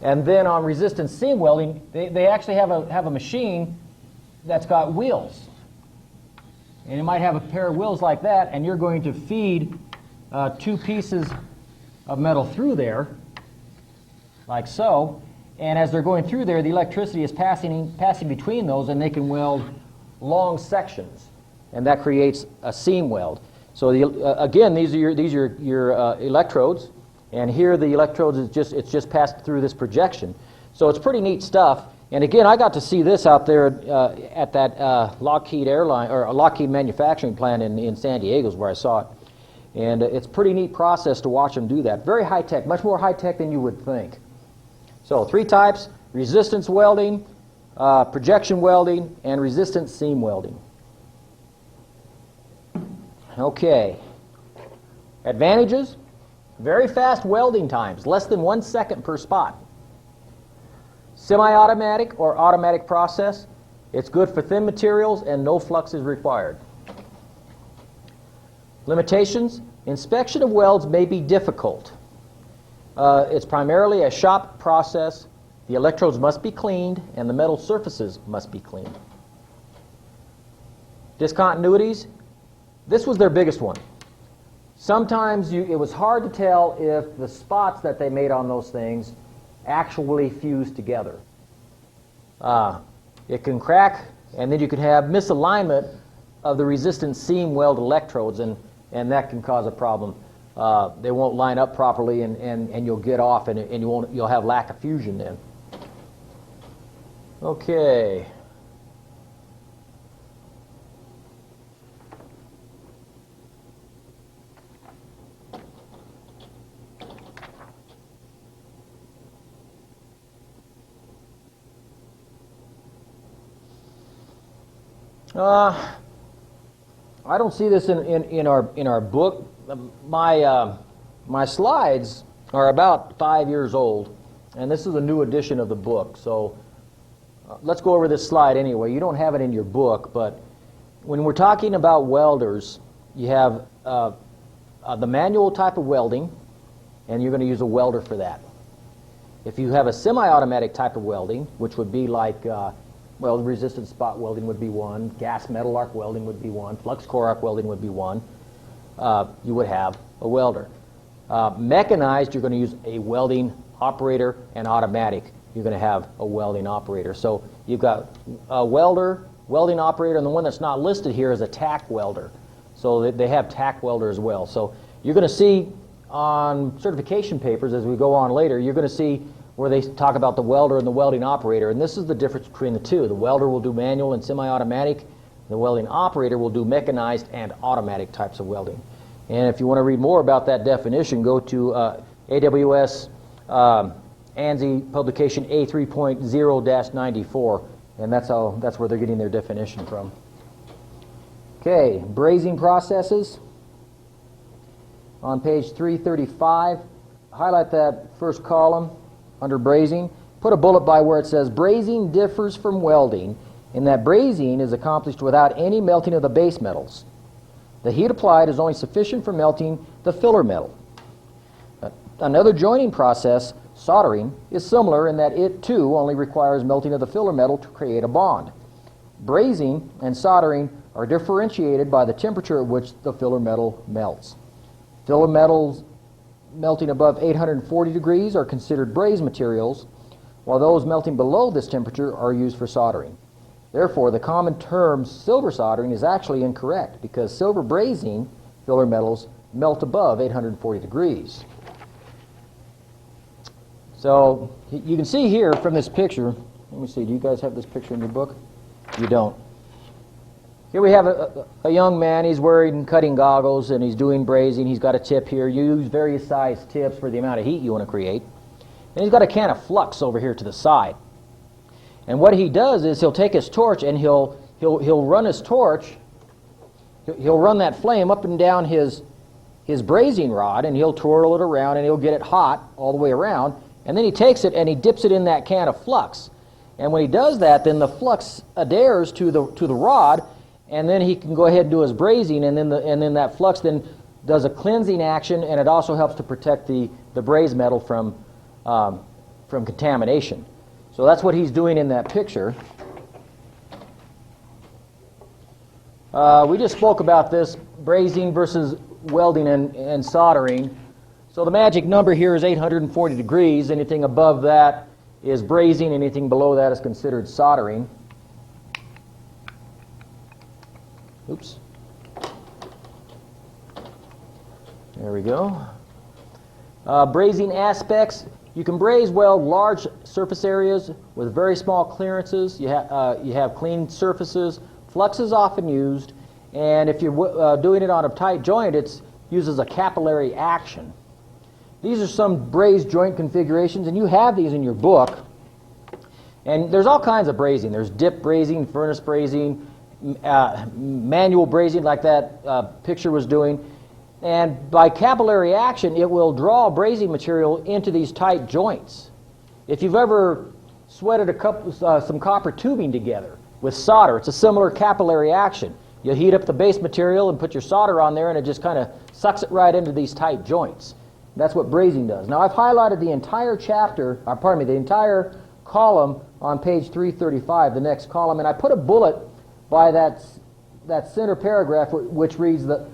And then on resistance seam welding, they actually have a machine that's got wheels. And you might have a pair of wheels like that, and you're going to feed 2 pieces of metal through there, like so. And as they're going through there, the electricity is passing between those, and they can weld long sections, and that creates a seam weld. So again, these are your electrodes, and here the electrodes it's just passed through this projection. So it's pretty neat stuff. And again, I got to see this out there at that Lockheed manufacturing plant in San Diego is where I saw it. And it's a pretty neat process to watch them do that. Very high tech, much more high tech than you would think. So 3 types: resistance welding, projection welding, and resistance seam welding. Okay. Advantages: very fast welding times, less than 1 second per spot. Semi-automatic or automatic process. It's good for thin materials, and no flux is required. Limitations: inspection of welds may be difficult. It's primarily a shop process. The electrodes must be cleaned, and the metal surfaces must be cleaned. Discontinuities: this was their biggest one. Sometimes it was hard to tell if the spots that they made on those things actually fused together. It can crack, and then you can have misalignment of the resistance seam weld electrodes, and that can cause a problem. they won't line up properly, and you'll get off, and you'll have lack of fusion then. Okay. I don't see this in our book. My slides are about 5 years old, and this is a new edition of the book. So let's go over this slide anyway. You don't have it in your book, but when we're talking about welders, you have the manual type of welding, and you're going to use a welder for that. If you have a semi-automatic type of welding, which would be like well, resistant spot welding would be one, gas metal arc welding would be one, flux core arc welding would be one. You would have a welder. Mechanized, you're going to use a welding operator, and automatic, you're going to have a welding operator. So you've got a welder, welding operator, and the one that's not listed here is a tack welder. So they have tack welder as well. So you're going to see on certification papers as we go on later, you're going to see where they talk about the welder and the welding operator, and this is the difference between the two. The welder will do manual and semi-automatic. The welding operator will do mechanized and automatic types of welding. And if you want to read more about that definition, go to AWS ANSI publication A3.0-94, and that's where they're getting their definition from. Okay, brazing processes. On page 335, highlight that first column under brazing. Put a bullet by where it says brazing differs from welding in that brazing is accomplished without any melting of the base metals. The heat applied is only sufficient for melting the filler metal. Another joining process, soldering, is similar in that it too only requires melting of the filler metal to create a bond. Brazing and soldering are differentiated by the temperature at which the filler metal melts. Filler metals melting above 840 degrees are considered braze materials, while those melting below this temperature are used for soldering. Therefore, the common term silver soldering is actually incorrect, because silver brazing filler metals melt above 840 degrees. So you can see here from this picture, let me see, do you guys have this picture in your book? You don't. Here we have a young man. He's wearing cutting goggles and he's doing brazing. He's got a tip here. You use various size tips for the amount of heat you want to create. And he's got a can of flux over here to the side. And what he does is he'll take his torch and he'll run his torch. He'll run that flame up and down his brazing rod, and he'll twirl it around and he'll get it hot all the way around. And then he takes it and he dips it in that can of flux. And when he does that, then the flux adheres to the rod. And then he can go ahead and do his brazing, and then that flux then does a cleansing action, and it also helps to protect the braze metal from contamination. So that's what he's doing in that picture. We just spoke about this, brazing versus welding and soldering. So the magic number here is 840 degrees. Anything above that is brazing, anything below that is considered soldering. Oops. There we go. Brazing aspects. You can braze weld large surface areas with very small clearances. You have clean surfaces. Flux is often used. And if you're doing it on a tight joint, it uses a capillary action. These are some brazed joint configurations, and you have these in your book. And there's all kinds of brazing. There's dip brazing, furnace brazing, manual brazing like that picture was doing. And by capillary action, it will draw brazing material into these tight joints. If you've ever sweated some copper tubing together with solder, it's a similar capillary action. You heat up the base material and put your solder on there, and it just kind of sucks it right into these tight joints. That's what brazing does. Now, I've highlighted the entire chapter, the entire column on page 335, the next column, and I put a bullet by that center paragraph which reads that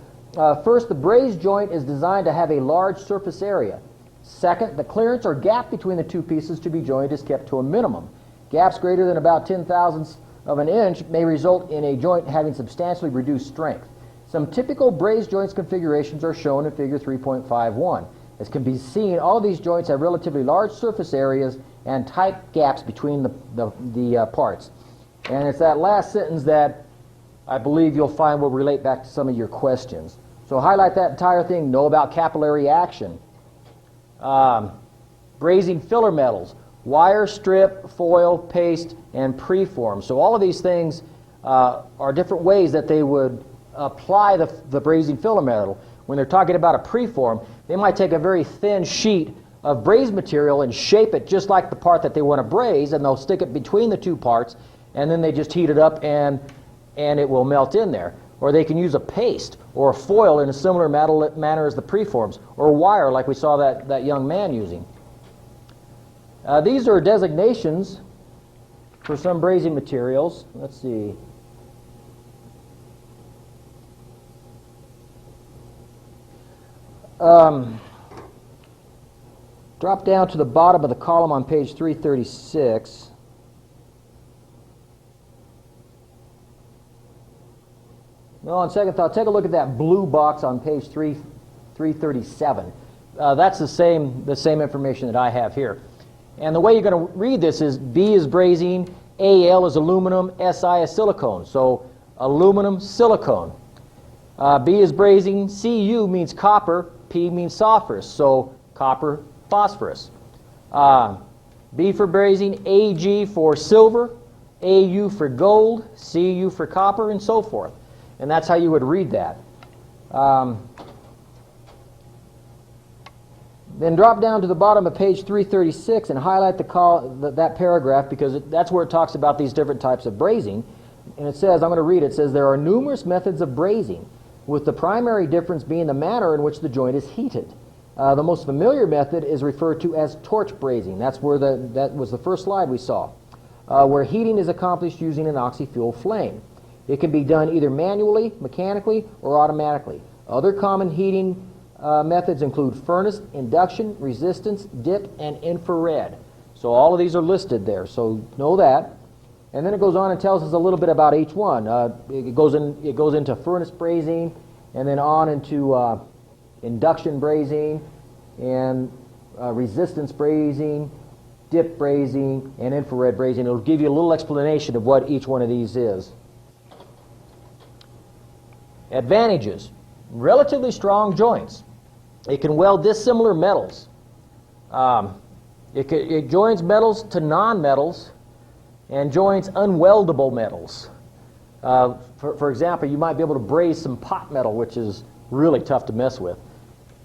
first, the brazed joint is designed to have a large surface area. Second, the clearance or gap between the two pieces to be joined is kept to a minimum. Gaps greater than about 10 thousandths of an inch may result in a joint having substantially reduced strength. Some typical braze joints configurations are shown in figure 3.51. As can be seen, all of these joints have relatively large surface areas and tight gaps between the parts. And it's that last sentence that I believe you'll find will relate back to some of your questions. So highlight that entire thing. Know about capillary action. Brazing filler metals, wire, strip, foil, paste, and preform. So all of these things are different ways that they would apply the brazing filler metal. When they're talking about a preform, they might take a very thin sheet of braze material and shape it just like the part that they want to braze, and they'll stick it between the two parts, and then they just heat it up and it will melt in there. Or they can use a paste or a foil in a similar manner as the preforms, or wire like we saw that young man using. These are designations for some brazing materials. Let's see. Drop down to the bottom of the column on page 336. Well, on second thought, take a look at that blue box on page 337. That's the same information that I have here. And the way you're going to read this is B is brazing, Al is aluminum, Si is silicone. So aluminum, silicone. B is brazing, Cu means copper, P means phosphorus. So copper, phosphorus. B for brazing, Ag for silver, Au for gold, Cu for copper, and so forth. And that's how you would read that. Then drop down to the bottom of page 336 and highlight that paragraph, because that's where it talks about these different types of brazing. And it says, I'm going to read it, says, there are numerous methods of brazing, with the primary difference being the manner in which the joint is heated. The most familiar method is referred to as torch brazing. That was the first slide we saw, where heating is accomplished using an oxy-fuel flame. It can be done either manually, mechanically, or automatically. Other common heating methods include furnace, induction, resistance, dip, and infrared. So all of these are listed there, so know that. And then it goes on and tells us a little bit about each one. It goes into furnace brazing, and then on into induction brazing, and resistance brazing, dip brazing, and infrared brazing. It'll give you a little explanation of what each one of these is. Advantages: relatively strong joints. It can weld dissimilar metals. It joins metals to non-metals and joins unweldable metals. For example, you might be able to braze some pot metal, which is really tough to mess with.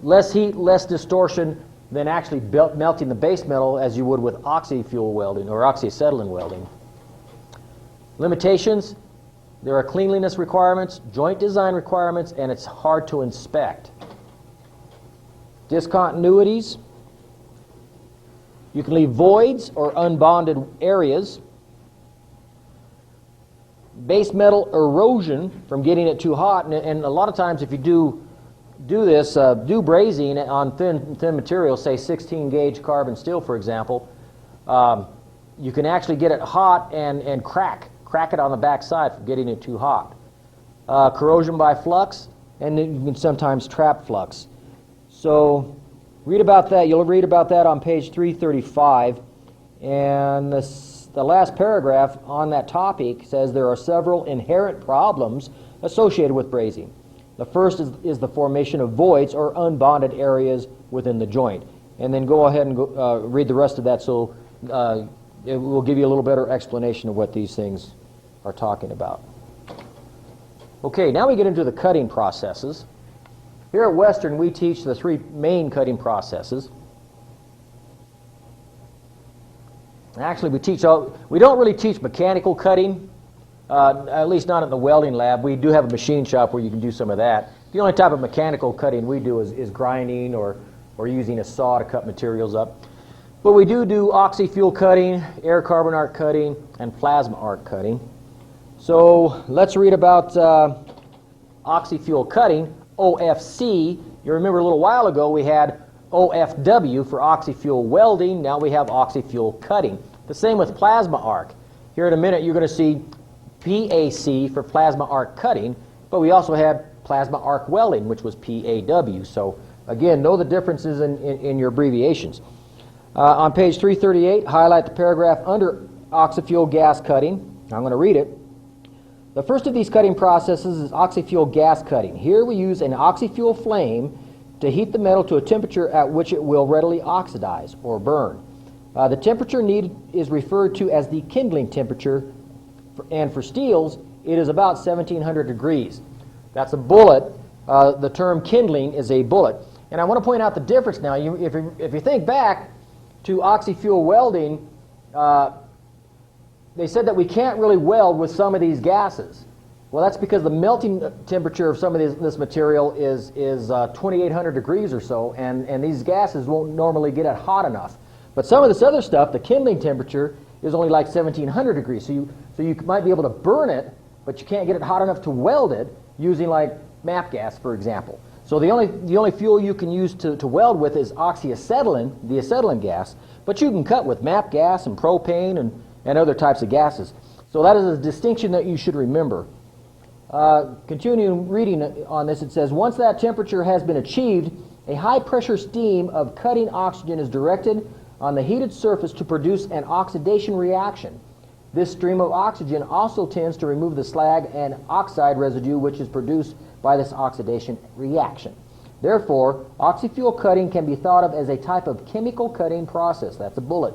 Less heat, less distortion than actually melting the base metal as you would with oxy-fuel welding or oxyacetylene welding. Limitations: there are cleanliness requirements, joint design requirements, and it's hard to inspect. Discontinuities: you can leave voids or unbonded areas. Base metal erosion from getting it too hot, and a lot of times if you do brazing on thin material, say 16 gauge carbon steel, for example, you can actually get it hot and crack it on the back side from getting it too hot. Corrosion by flux, and then you can sometimes trap flux. So read about that. You'll read about that on page 335. And the last paragraph on that topic says there are several inherent problems associated with brazing. The first is the formation of voids or unbonded areas within the joint. And then go ahead and read the rest of that, so it will give you a little better explanation of what these things are talking about. Okay, now we get into the cutting processes. Here at Western, we teach the three main cutting processes. Actually, we don't really teach mechanical cutting, at least not in the welding lab. We do have a machine shop where you can do some of that. The only type of mechanical cutting we do is grinding or using a saw to cut materials up. But we do oxy-fuel cutting, air carbon arc cutting, and plasma arc cutting. So let's read about oxy-fuel cutting, OFC. You remember a little while ago we had OFW for oxy-fuel welding. Now we have oxy-fuel cutting. The same with plasma arc. Here in a minute you're going to see PAC for plasma arc cutting, but we also had plasma arc welding, which was PAW. So again, know the differences in your abbreviations. On page 338, highlight the paragraph under oxy-fuel gas cutting. I'm going to read it. The first of these cutting processes is oxy-fuel gas cutting. Here we use an oxy-fuel flame to heat the metal to a temperature at which it will readily oxidize or burn. The temperature needed is referred to as the kindling temperature, and for steels, it is about 1700 degrees. That's a bullet. The term kindling is a bullet. And I want to point out the difference now. If you think back to oxy-fuel welding, they said that we can't really weld with some of these gases. Well, that's because the melting temperature of some of this material is 2800 degrees or so, and these gases won't normally get it hot enough. But some of this other stuff, the kindling temperature, is only like 1700 degrees. So you might be able to burn it, but you can't get it hot enough to weld it using like MAP gas, for example. So the only fuel you can use to weld with is oxyacetylene, the acetylene gas, but you can cut with MAP gas and propane and other types of gases. So that is a distinction that you should remember. Continuing reading on this, it says, once that temperature has been achieved, a high-pressure steam of cutting oxygen is directed on the heated surface to produce an oxidation reaction. This stream of oxygen also tends to remove the slag and oxide residue which is produced by this oxidation reaction. Therefore, oxy-fuel cutting can be thought of as a type of chemical cutting process. That's a bullet.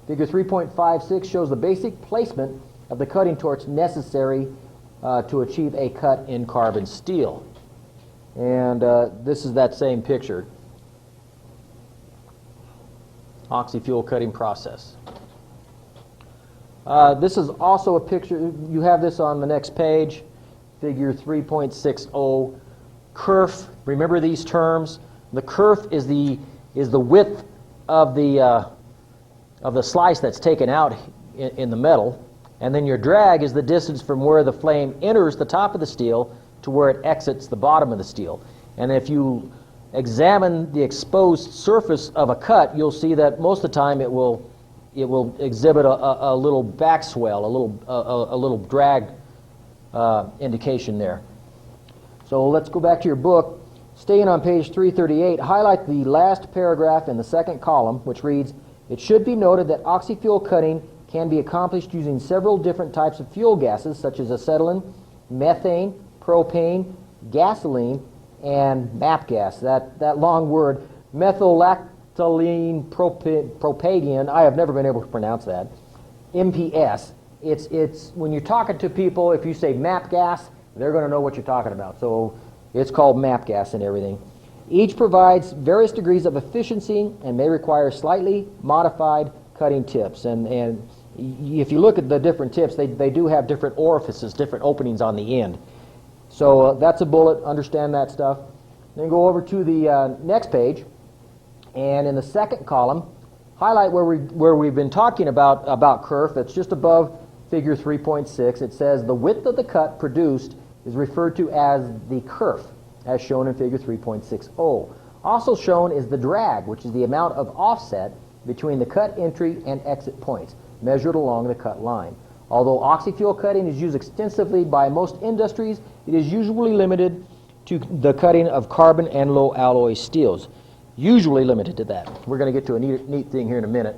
Figure 3.56 shows the basic placement of the cutting torch necessary to achieve a cut in carbon steel. And this is that same picture. Oxy-fuel cutting process. This is also a picture. You have this on the next page. Figure 3.60. Kerf. Remember these terms. The kerf is the width of the slice that's taken out in the metal, and then your drag is the distance from where the flame enters the top of the steel to where it exits the bottom of the steel. And if you examine the exposed surface of a cut, you'll see that most of the time it will exhibit a little back swell, a little drag indication there. So let's go back to your book. Staying on page 338, highlight the last paragraph in the second column, which reads, it should be noted that oxy-fuel cutting can be accomplished using several different types of fuel gases, such as acetylene, methane, propane, gasoline, and MAP gas. That long word, methylactylene propadian, I have never been able to pronounce that. MPS. It's when you're talking to people, if you say MAP gas, they're going to know what you're talking about. So it's called MAP gas and everything. Each provides various degrees of efficiency and may require slightly modified cutting tips. And if you look at the different tips, they do have different orifices, different openings on the end. So that's a bullet. Understand that stuff. Then go over to the next page, and in the second column, highlight where we've been talking about kerf. It's just above figure 3.6. It says the width of the cut produced is referred to as the kerf, as shown in figure 3.60. Also shown is the drag, which is the amount of offset between the cut entry and exit points, measured along the cut line. Although oxy-fuel cutting is used extensively by most industries, it is usually limited to the cutting of carbon and low alloy steels. Usually limited to that. We're going to get to a neat thing here in a minute.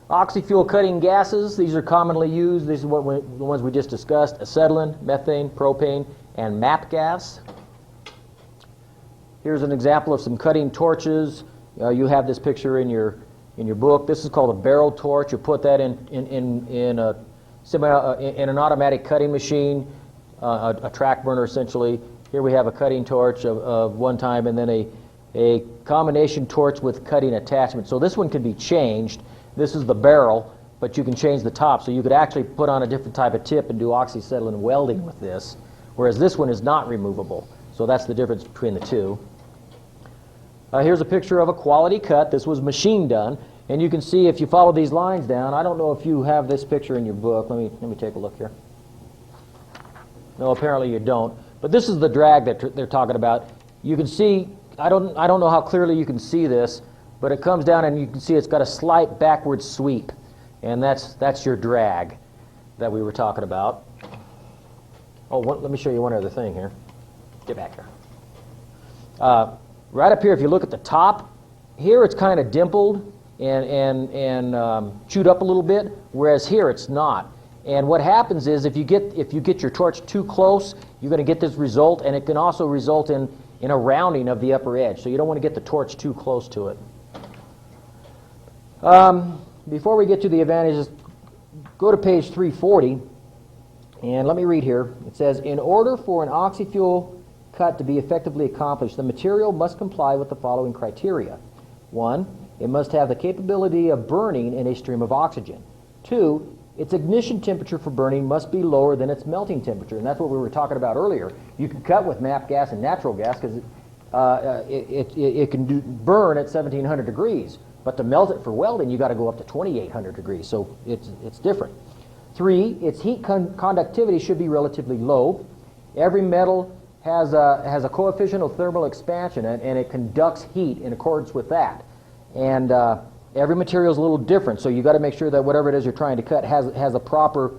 Oxy-fuel cutting gases, these are commonly used. These are the ones we just discussed: acetylene, methane, propane, and MAP gas. Here's an example of some cutting torches. You have this picture in your book. This is called a barrel torch. You put that in an automatic cutting machine, a track burner essentially. Here we have a cutting torch of one time, and then a combination torch with cutting attachment. So this one can be changed. This is the barrel, but you can change the top. So you could actually put on a different type of tip and do oxyacetylene welding with this, whereas this one is not removable. So that's the difference between the two. Here's a picture of a quality cut. This was machine done, and you can see if you follow these lines down. I don't know if you have this picture in your book. Let me take a look here. No, apparently you don't. But this is the drag that they're talking about. You can see. I don't know how clearly you can see this, but it comes down and you can see it's got a slight backward sweep, and that's your drag that we were talking about. Oh, let me show you one other thing here. Get back here. Right up here, if you look at the top, here it's kind of dimpled and chewed up a little bit, whereas here it's not. And what happens is if you get your torch too close, you're going to get this result, and it can also result in a rounding of the upper edge. So you don't want to get the torch too close to it. Before we get to the advantages, go to page 340, and let me read here. It says, in order for an oxy-fuel cut to be effectively accomplished, the material must comply with the following criteria. 1, it must have the capability of burning in a stream of oxygen. 2, its ignition temperature for burning must be lower than its melting temperature, and that's what we were talking about earlier. You can cut with MAP gas and natural gas because it can burn at 1700 degrees, but to melt it for welding, you got to go up to 2800 degrees, so it's different. 3, its heat conductivity should be relatively low. Every metal has a coefficient of thermal expansion, and it conducts heat in accordance with that. And every material is a little different, so you got to make sure that whatever it is you're trying to cut has a proper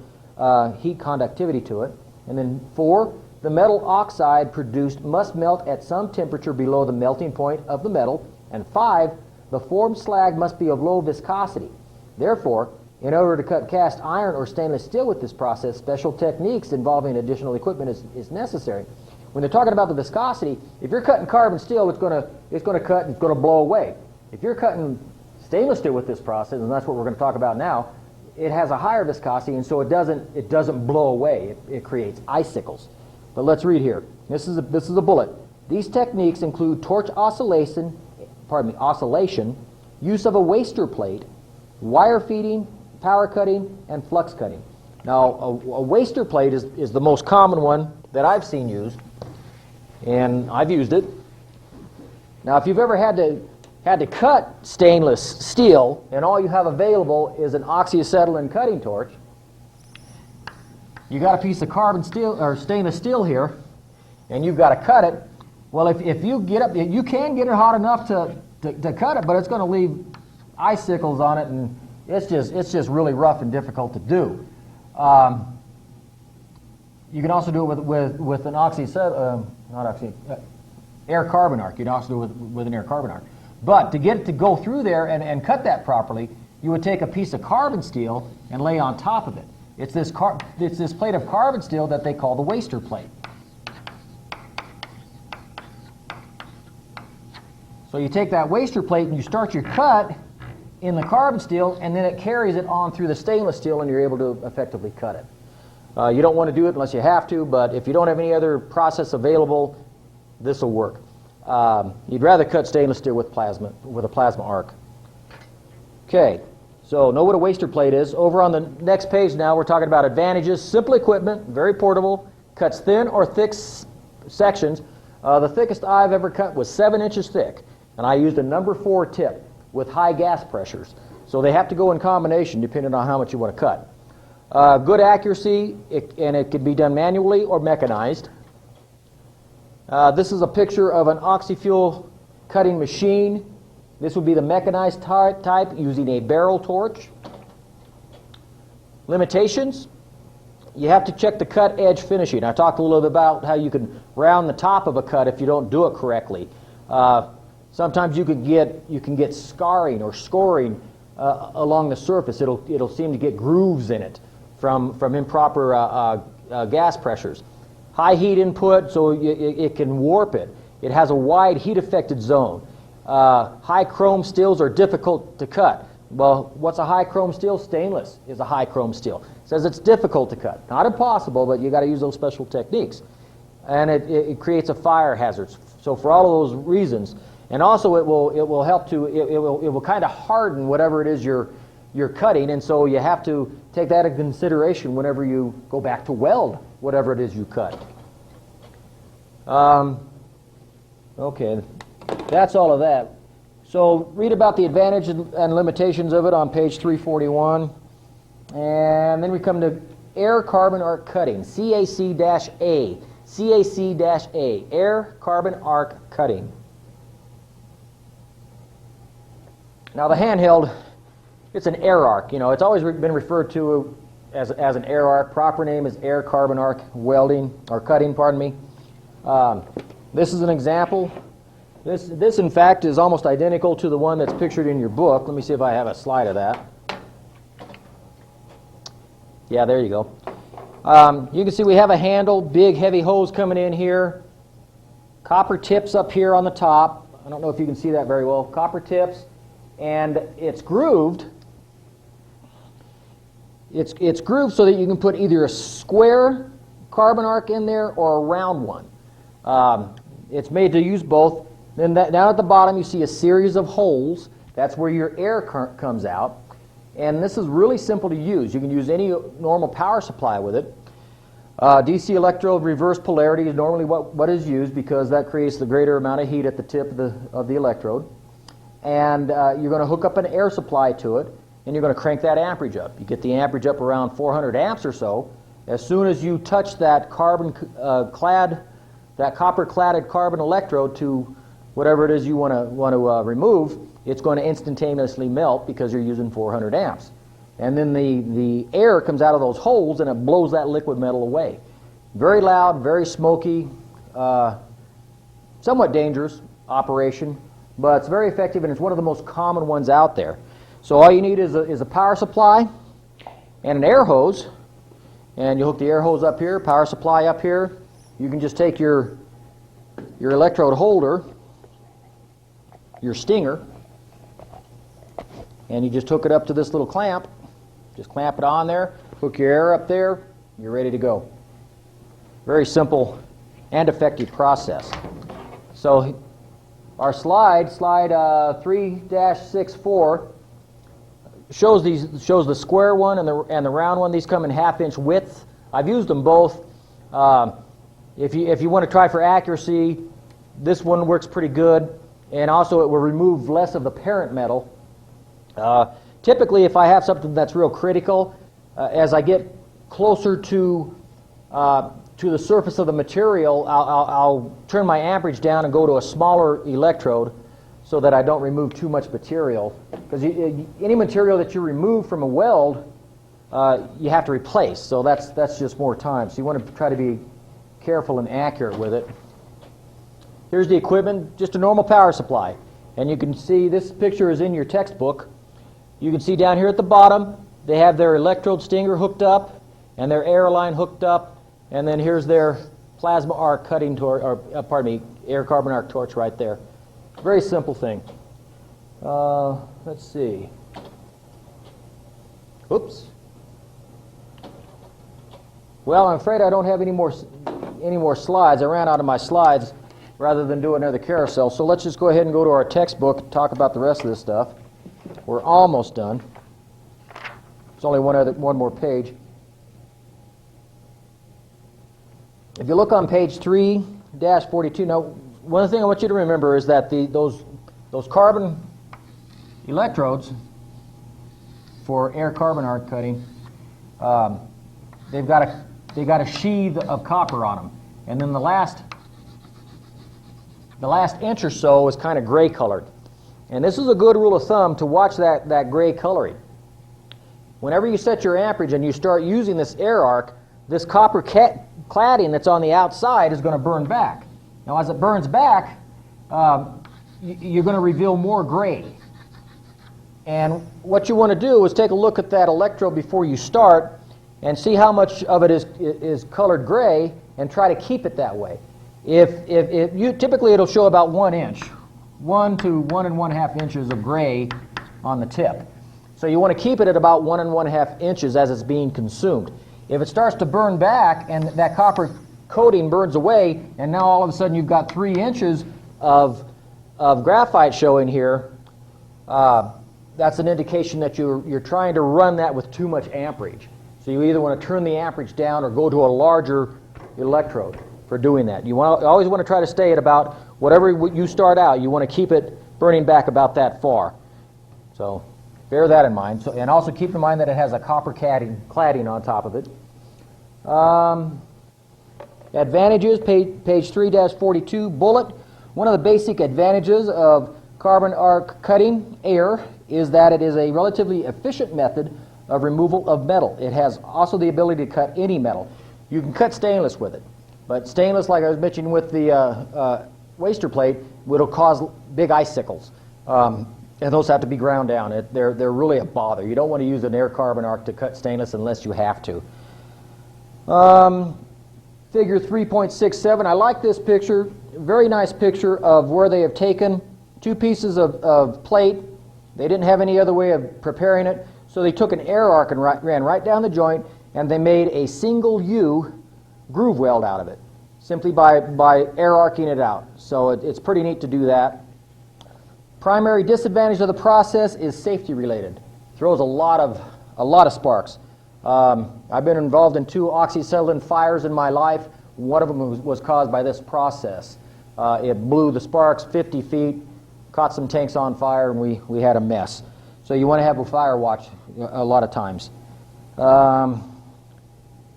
heat conductivity to it. And then 4, the metal oxide produced must melt at some temperature below the melting point of the metal. And 5, the formed slag must be of low viscosity. Therefore, in order to cut cast iron or stainless steel with this process, special techniques involving additional equipment is necessary. When they're talking about the viscosity, if you're cutting carbon steel, it's going to cut and it's going to blow away. If you're cutting stainless steel with this process, and that's what we're going to talk about now, it has a higher viscosity, and so it doesn't blow away. It creates icicles. But let's read here. This is a bullet. These techniques include torch oscillation, use of a waster plate, wire feeding, power cutting, and flux cutting. Now, a waster plate is the most common one that I've seen used, and I've used it. Now, if you've ever had to cut stainless steel, and all you have available is an oxyacetylene cutting torch, you got a piece of carbon steel or stainless steel here, and you've got to cut it. Well, if you get up, you can get it hot enough to cut it, but it's going to leave icicles on it, and it's just really rough and difficult to do. You can also do it with an air carbon arc. You can also do it with an air carbon arc. But to get it to go through there and cut that properly, you would take a piece of carbon steel and lay on top of it. It's this plate of carbon steel that they call the waster plate. So you take that waster plate and you start your cut in the carbon steel, and then it carries it on through the stainless steel, and you're able to effectively cut it. You don't want to do it unless you have to, but if you don't have any other process available, this will work. You'd rather cut stainless steel with a plasma arc. Okay, so know what a waster plate is. Over on the next page now, we're talking about advantages. Simple equipment, very portable, cuts thin or thick sections. The thickest I've ever cut was 7 inches thick, and I used a number 4 tip with high gas pressures. So they have to go in combination depending on how much you want to cut. Good accuracy, and it can be done manually or mechanized. This is a picture of an oxy-fuel cutting machine. This would be the mechanized type using a barrel torch. Limitations, you have to check the cut edge finishing. I talked a little bit about how you can round the top of a cut if you don't do it correctly. Sometimes you can get scarring or scoring along the surface. It'll seem to get grooves in it from improper gas pressures. High heat input, so it can warp it. It has a wide heat affected zone. High chrome steels are difficult to cut. Well, what's a high chrome steel? Stainless is a high chrome steel. It says it's difficult to cut. Not impossible, but you got to use those special techniques. And it creates a fire hazard. So for all of those reasons, and also it will help to it will kind of harden whatever it is you're cutting, and so you have to take that into consideration whenever you go back to weld whatever it is you cut. Okay, that's all of that. So read about the advantages and limitations of it on page 341. And then we come to air carbon arc cutting, CAC-A. CAC-A, air carbon arc cutting. Now the handheld, it's an air arc. You know, it's always been referred to as an air arc. Proper name is air carbon arc welding, or cutting, pardon me. This is an example. This in fact is almost identical to the one that's pictured in your book. Let me see if I have a slide of that. Yeah, there you go. You can see we have a handle, big heavy hose coming in here, copper tips up here on the top. I don't know if you can see that very well. Copper tips, and it's grooved. It's grooved so that you can put either a square carbon arc in there or a round one. It's made to use both. Then down at the bottom you see a series of holes. That's where your air comes out. And this is really simple to use. You can use any normal power supply with it. DC electrode reverse polarity is normally what is used because that creates the greater amount of heat at the tip of the electrode. And you're going to hook up an air supply to it, and you're going to crank that amperage up. You get the amperage up around 400 amps or so. As soon as you touch that copper-cladded carbon electrode to whatever it is you want to remove, it's going to instantaneously melt because you're using 400 amps. And then the air comes out of those holes and it blows that liquid metal away. Very loud, very smoky, somewhat dangerous operation, but it's very effective and it's one of the most common ones out there. So all you need is a power supply and an air hose, and you hook the air hose up here, power supply up here. You can just take your electrode holder, your stinger, and you just hook it up to this little clamp. Just clamp it on there, hook your air up there, you're ready to go. Very simple and effective process. So our slide 3-64, shows the square one and the round one. These come in 1/2 inch width. I've used them both. If you want to try for accuracy, this one works pretty good, and also it will remove less of the parent metal. Typically, if I have something that's real critical, as I get closer to the surface of the material, I'll turn my amperage down and go to a smaller electrode so that I don't remove too much material. Because any material that you remove from a weld, you have to replace. So that's just more time. So you want to try to be careful and accurate with it. Here's the equipment, just a normal power supply. And you can see this picture is in your textbook. You can see down here at the bottom, they have their electrode stinger hooked up and their air line hooked up, and then here's their plasma arc cutting torch, or air carbon arc torch right there. Very simple thing. Let's see. Oops. Well, I'm afraid I don't have any more slides. I ran out of my slides rather than do another carousel. So let's just go ahead and go to our textbook and talk about the rest of this stuff. We're almost done. There's only one more page. If you look on page 3-42, now one thing I want you to remember is that those carbon electrodes for air carbon arc cutting, they've got a sheath of copper on them, and then the last inch or so is kind of gray colored. And this is a good rule of thumb to watch that gray coloring. Whenever you set your amperage and you start using this air arc, this copper cladding that's on the outside is going to burn back. Now as it burns back, you're going to reveal more gray. And what you want to do is take a look at that electrode before you start and see how much of it is colored gray and try to keep it that way. Typically it'll show about 1 inch. 1 to 1 1/2 inches of gray on the tip. So you want to keep it at about 1 1/2 inches as it's being consumed. If it starts to burn back and that copper coating burns away, and now all of a sudden you've got 3 inches of graphite showing here, that's an indication that you're trying to run that with too much amperage. So you either want to turn the amperage down or go to a larger electrode for doing that. You always want to try to stay at about whatever you start out. You want to keep it burning back about that far. So bear that in mind. And also keep in mind that it has a copper cladding on top of it. Advantages, page 3-42, bullet. One of the basic advantages of carbon arc cutting air is that it is a relatively efficient method of removal of metal. It has also the ability to cut any metal. You can cut stainless with it. But stainless, like I was mentioning with the waster plate, will cause big icicles. And those have to be ground down. They're really a bother. You don't want to use an air carbon arc to cut stainless unless you have to. Figure 3.67. I like this picture. Very nice picture of where they have taken two pieces of plate. They didn't have any other way of preparing it, so they took an air arc and ran right down the joint, and they made a single U groove weld out of it, simply by air arcing it out. So it's pretty neat to do that. Primary disadvantage of the process is safety related. Throws a lot of sparks. I've been involved in 2 oxyacetylene fires in my life. One of them was caused by this process. It blew the sparks 50 feet, caught some tanks on fire, and we had a mess. So you want to have a fire watch a lot of times.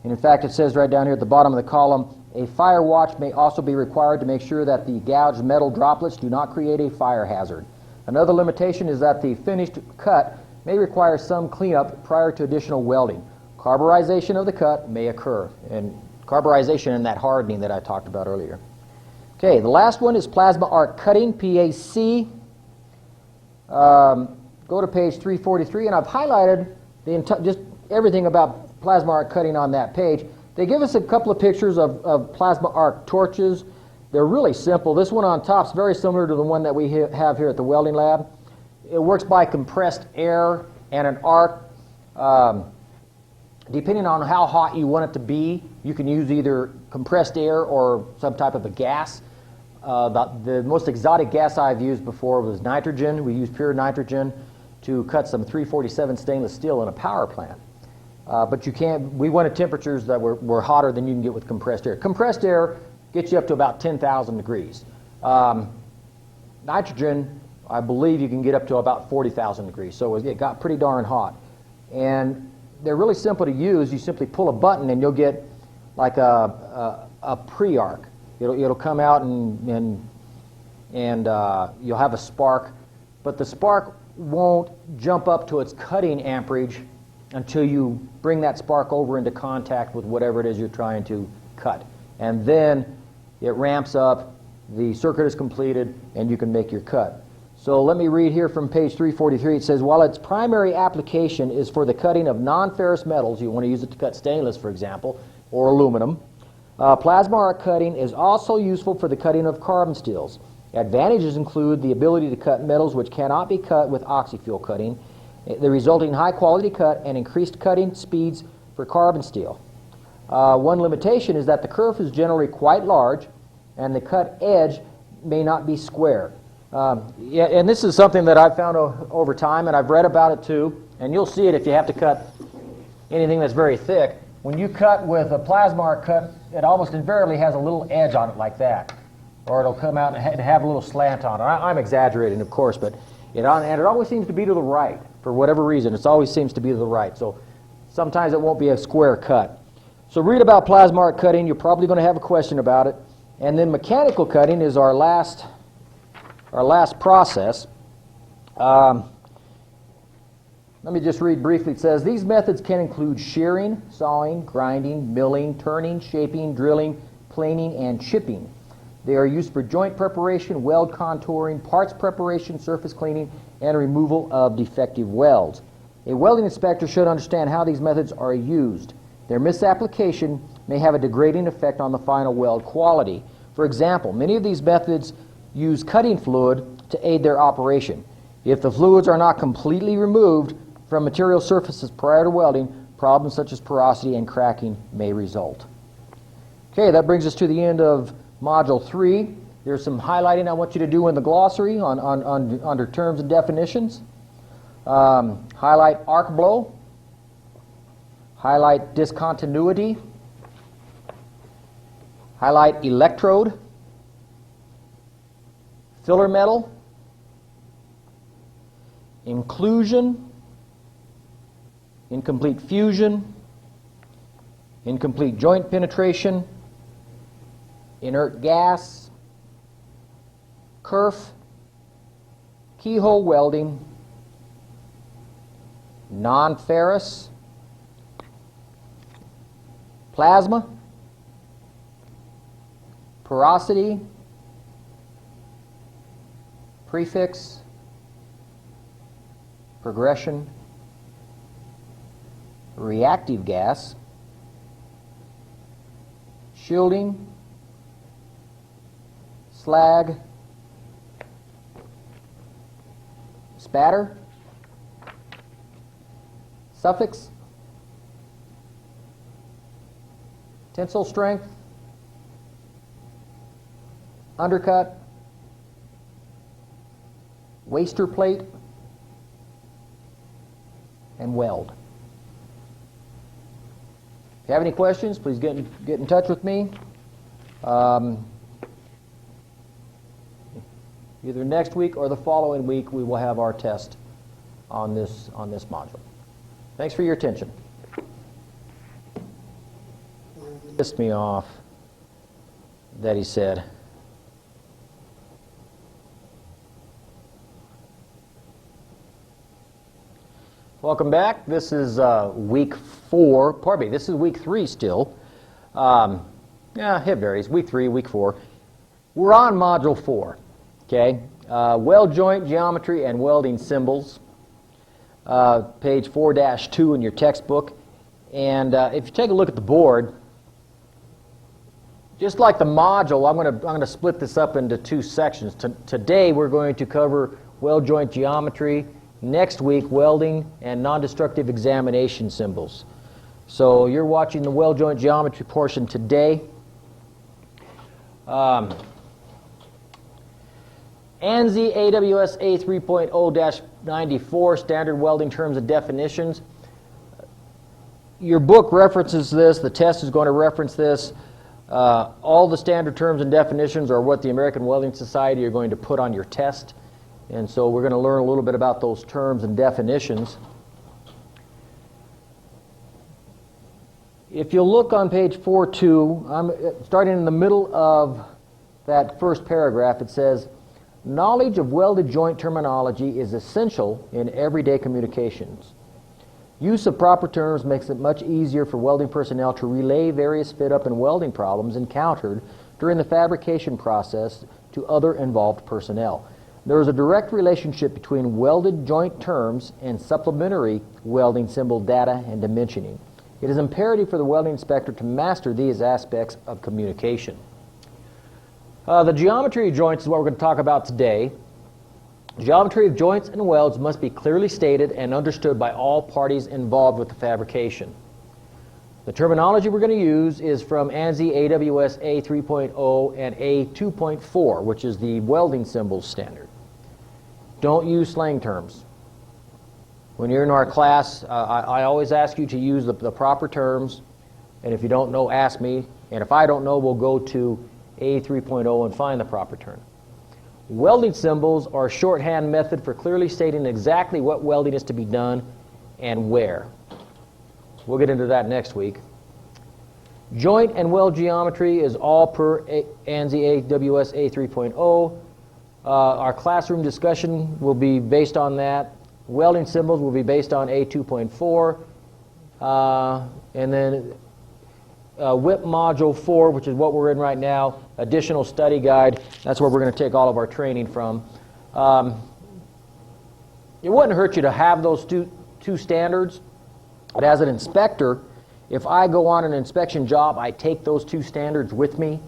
And in fact, it says right down here at the bottom of the column, a fire watch may also be required to make sure that the gouged metal droplets do not create a fire hazard. Another limitation is that the finished cut may require some cleanup prior to additional welding. Carburization of the cut may occur, and carburization and that hardening that I talked about earlier. Okay, the last one is plasma arc cutting, PAC. Go to page 343, and I've highlighted just everything about plasma arc cutting on that page. They give us a couple of pictures of plasma arc torches. They're really simple. This one on top is very similar to the one that we have here at the welding lab. It works by compressed air and an arc. Depending on how hot you want it to be, you can use either compressed air or some type of a gas. The most exotic gas I've used before was nitrogen. We used pure nitrogen to cut some 347 stainless steel in a power plant. But we wanted temperatures that were hotter than you can get with compressed air. Compressed air gets you up to about 10,000 degrees. Nitrogen, I believe you can get up to about 40,000 degrees. So it got pretty darn hot. And they're really simple to use. You simply pull a button and you'll get like a pre-arc. It'll come out and you'll have a spark, but the spark won't jump up to its cutting amperage until you bring that spark over into contact with whatever it is you're trying to cut. And then it ramps up, the circuit is completed, and you can make your cut. So let me read here from page 343. It says, while its primary application is for the cutting of non-ferrous metals, you want to use it to cut stainless, for example, or aluminum, plasma arc cutting is also useful for the cutting of carbon steels. Advantages include the ability to cut metals which cannot be cut with oxy-fuel cutting, the resulting high-quality cut, and increased cutting speeds for carbon steel. One limitation is that the kerf is generally quite large, and the cut edge may not be square. Yeah, and this is something that I've found over time, and I've read about it too, and you'll see it if you have to cut anything that's very thick. When you cut with a plasma arc cut, it almost invariably has a little edge on it like that, or it'll come out and have a little slant on it. I'm exaggerating, of course, but it always seems to be to the right. For whatever reason, it always seems to be to the right. So sometimes it won't be a square cut. So read about plasma arc cutting. You're probably going to have a question about it. And then mechanical cutting is our last process. Let me just read briefly. It says, these methods can include shearing, sawing, grinding, milling, turning, shaping, drilling, planing, and chipping. They are used for joint preparation, weld contouring, parts preparation, surface cleaning, and removal of defective welds. A welding inspector should understand how these methods are used. Their misapplication may have a degrading effect on the final weld quality. For example, many of these methods use cutting fluid to aid their operation. If the fluids are not completely removed from material surfaces prior to welding, problems such as porosity and cracking may result. Okay, that brings us to the end of Module 3. There's some highlighting I want you to do in the glossary under terms and definitions. Highlight arc blow. Highlight discontinuity. Highlight electrode. Filler metal. Inclusion. Incomplete fusion. Incomplete joint penetration. Inert gas. Kerf. Keyhole welding. Non-ferrous. Plasma. porosity, prefix, progression, reactive gas, shielding, slag, spatter, suffix, tensile strength, undercut, waster plate, and weld. If you have any questions, please get in touch with me. Either next week or the following week, we will have our test on this module. Thanks for your attention. Pissed me off that he said. Welcome back. This is week 4. Pardon me, this is week 3 still. Yeah, it varies. Week 3, week 4. We're on module 4. Okay. Weld joint geometry and welding symbols. Page 4-2 in your textbook. And if you take a look at the board, just like the module, I'm going to split this up into 2 sections. Today we're going to cover weld joint geometry. Next week, welding and non-destructive examination symbols. So you're watching the weld joint geometry portion today. ANSI AWS A3.0-94, Standard Welding Terms and Definitions. Your book references this. The test is going to reference this. All the standard terms and definitions are what the American Welding Society are going to put on your test. And so we're going to learn a little bit about those terms and definitions. If you look on page 4.2, I'm starting in the middle of that first paragraph. It says, knowledge of welded joint terminology is essential in everyday communications. Use of proper terms makes it much easier for welding personnel to relay various fit-up and welding problems encountered during the fabrication process to other involved personnel. There is a direct relationship between welded joint terms and supplementary welding symbol data and dimensioning. It is imperative for the welding inspector to master these aspects of communication. The geometry of joints is what we're going to talk about today. Geometry of joints and welds must be clearly stated and understood by all parties involved with the fabrication. The terminology we're going to use is from ANSI AWS A3.0 and A2.4, which is the welding symbols standard. Don't use slang terms. When you're in our class, I always ask you to use the proper terms, and if you don't know, ask me, and if I don't know, we'll go to A3.0 and find the proper term. Welding symbols are a shorthand method for clearly stating exactly what welding is to be done and where. We'll get into that next week. Joint and weld geometry is all per ANSI AWS A3.0. Our classroom discussion will be based on that. Welding symbols will be based on A2.4. And then WIT Module 4, which is what we're in right now, additional study guide. That's where we're going to take all of our training from. It wouldn't hurt you to have those two standards. But as an inspector, if I go on an inspection job, I take those 2 standards with me.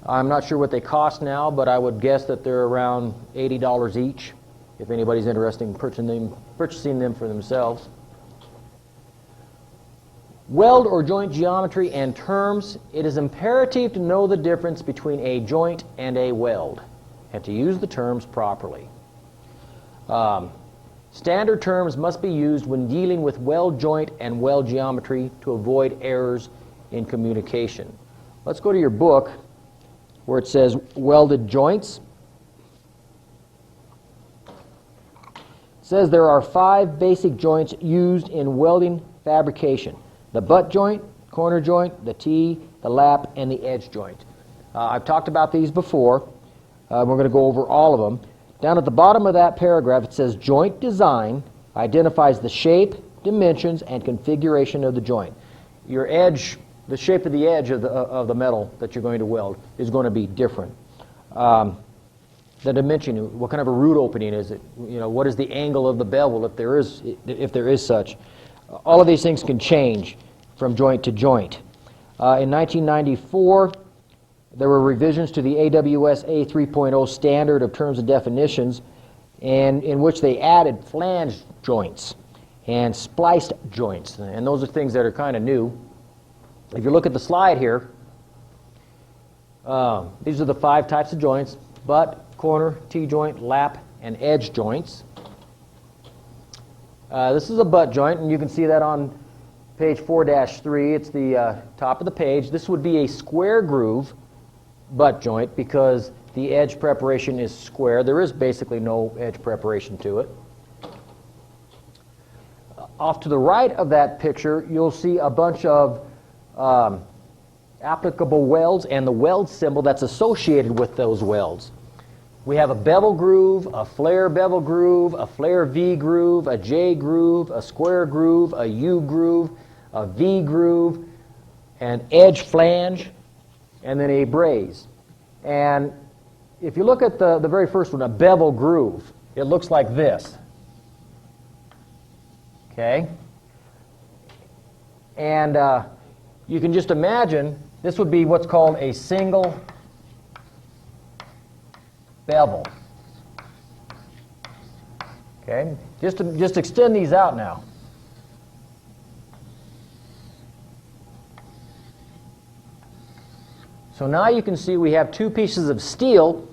I'm not sure what they cost now, but I would guess that they're around $80 each, if anybody's interested in purchasing them for themselves. Weld or joint geometry and terms. It is imperative to know the difference between a joint and a weld, and to use the terms properly. Standard terms must be used when dealing with weld joint and weld geometry to avoid errors in communication. Let's go to your book where it says welded joints. It says there are 5 basic joints used in welding fabrication: the butt joint, corner joint, the T, the lap, and the edge joint. I've talked about these before. We're going to go over all of them. Down at the bottom of that paragraph, it says joint design identifies the shape, dimensions, and configuration of the joint. Your edge the shape of the edge of the metal that you're going to weld is going to be different. The dimension, what kind of a root opening is it? You know, what is the angle of the bevel if there is such? All of these things can change from joint to joint. In 1994, there were revisions to the AWSA 3.0 standard of terms and definitions, and in which they added flange joints and spliced joints, and those are things that are kind of new. If you look at the slide here, these are the 5 types of joints: butt, corner, T-joint, lap, and edge joints. This is a butt joint, and you can see that on page 4-3. It's the top of the page. This would be a square groove butt joint because the edge preparation is square. There is basically no edge preparation to it. Off to the right of that picture, you'll see a bunch of applicable welds and the weld symbol that's associated with those welds. We have a bevel groove, a flare bevel groove, a flare V groove, a J groove, a square groove, a U groove, a V groove, an edge flange, and then a braze. And if you look at the very first one, a bevel groove, it looks like this. Okay? And you can just imagine this would be what's called a single bevel. Okay? Just extend these out now. So now you can see we have 2 pieces of steel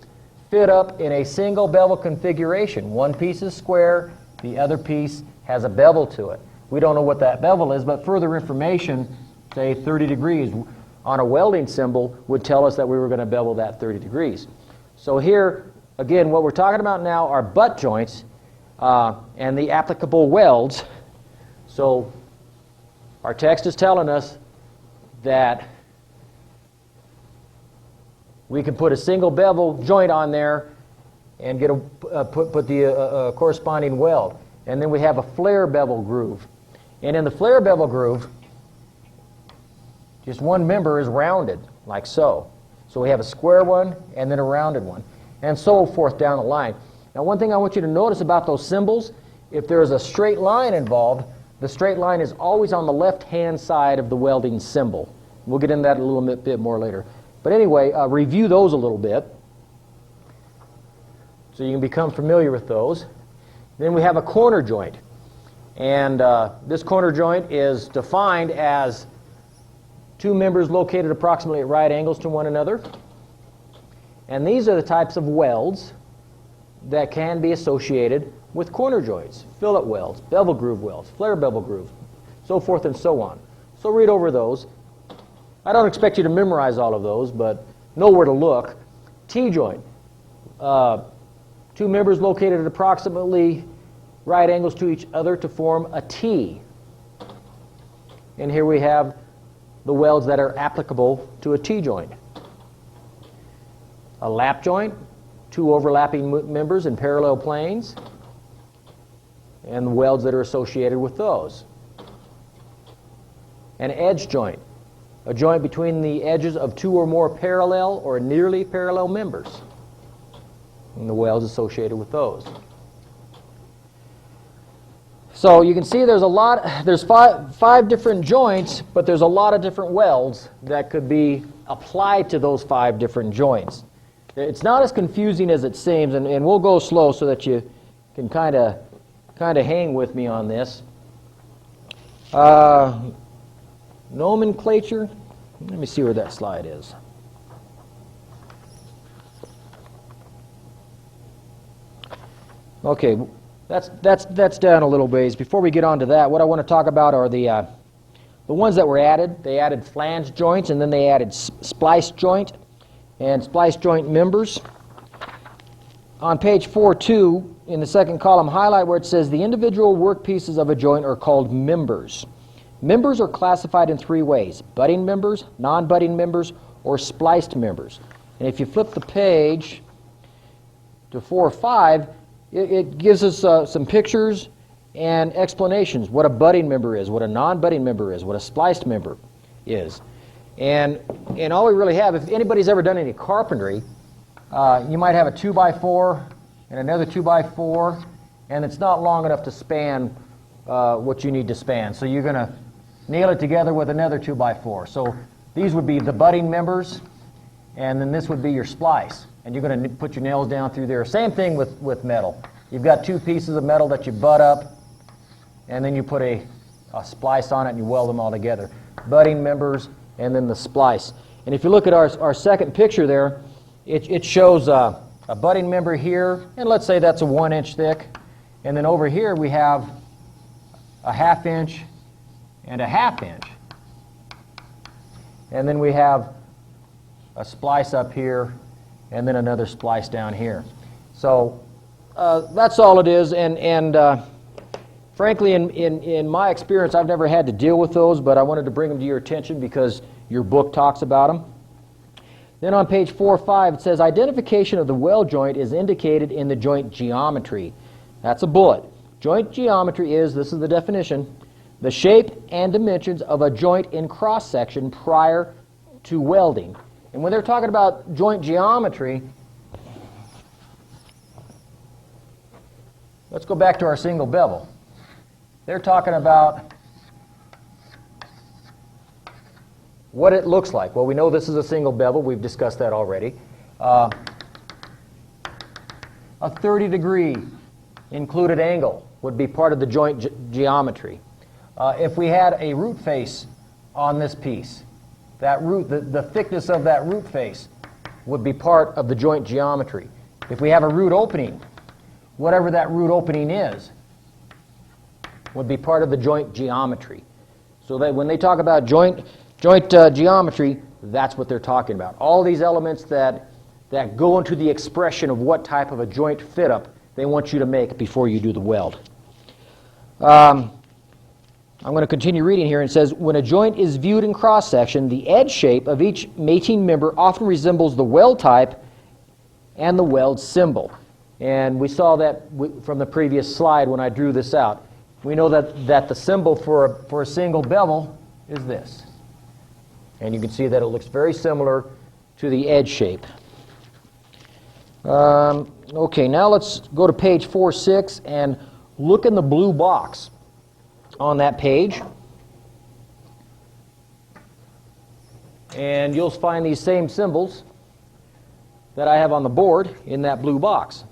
fit up in a single bevel configuration. One piece is square, the other piece has a bevel to it. We don't know what that bevel is, but further information, say 30 degrees, on a welding symbol would tell us that we were going to bevel that 30 degrees. So here, again, what we're talking about now are butt joints and the applicable welds. So our text is telling us that we can put a single bevel joint on there and get put the corresponding weld. And then we have a flare bevel groove. And in the flare bevel groove, just one member is rounded, like so. So we have a square one and then a rounded one, and so forth down the line. Now, one thing I want you to notice about those symbols, if there is a straight line involved, the straight line is always on the left-hand side of the welding symbol. We'll get into that a little bit more later. But anyway, review those a little bit so you can become familiar with those. Then we have a corner joint. And this corner joint is defined as 2 members located approximately at right angles to one another. And these are the types of welds that can be associated with corner joints: fillet welds, bevel groove welds, flare bevel groove, so forth and so on. So read over those. I don't expect you to memorize all of those, but know where to look. T-joint, 2 members located at approximately right angles to each other to form a T. And here we have the welds that are applicable to a T-joint. A lap joint, 2 overlapping members in parallel planes, and the welds that are associated with those. An edge joint, a joint between the edges of 2 or more parallel or nearly parallel members, and the welds associated with those. So you can see there's five different joints, but there's a lot of different welds that could be applied to those 5 different joints. It's not as confusing as it seems, and we'll go slow so that you can kind of hang with me on this. Nomenclature. Let me see where that slide is. Okay, that's down a little ways. Before we get on to that, what I want to talk about are the ones that were added. They added flange joints, and then they added splice joint and splice joint members. On page 4.2, in the second column, highlight where it says the individual workpieces of a joint are called members. Members are classified in 3 ways: butting members, non-butting members, or spliced members. And if you flip the page to 4 or 5, it gives us some pictures and explanations: what a butting member is, what a non-butting member is, what a spliced member is. And all we really have, if anybody's ever done any carpentry, you might have a 2x4 and another 2x4, and it's not long enough to span what you need to span. So you're going to nail it together with another 2x4. So these would be the butting members, and then this would be your splice. And you're going to put your nails down through there. Same thing with metal. You've got two pieces of metal that you butt up, and then you put a splice on it and you weld them all together. Butting members and then the splice. And if you look at our second picture there, it shows a butting member here, and let's say that's a 1 inch thick. And then over here we have a 1/2 inch and a 1/2 inch. And then we have a splice up here and then another splice down here. So that's all it is. And frankly, in my experience, I've never had to deal with those, but I wanted to bring them to your attention because your book talks about them. Then on page 4 or 5, it says, identification of the weld joint is indicated in the joint geometry. That's a bullet. Joint geometry is, this is the definition, the shape and dimensions of a joint in cross-section prior to welding. And when they're talking about joint geometry, let's go back to our single bevel. They're talking about what it looks like. Well, we know this is a single bevel. We've discussed that already. A 30-degree included angle would be part of the joint geometry. If we had a root face on this piece, that root, the thickness of that root face would be part of the joint geometry. If we have a root opening, whatever that root opening is, would be part of the joint geometry. So that when they talk about joint geometry, that's what they're talking about. All these elements that go into the expression of what type of a joint fit-up they want you to make before you do the weld. I'm going to continue reading here. It says, when a joint is viewed in cross-section, the edge shape of each mating member often resembles the weld type and the weld symbol. And we saw that from the previous slide when I drew this out. We know that the symbol for a single bevel is this. And you can see that it looks very similar to the edge shape. Okay, now let's go to page 4-6 and look in the blue box on that page. And you'll find these same symbols that I have on the board in that blue box.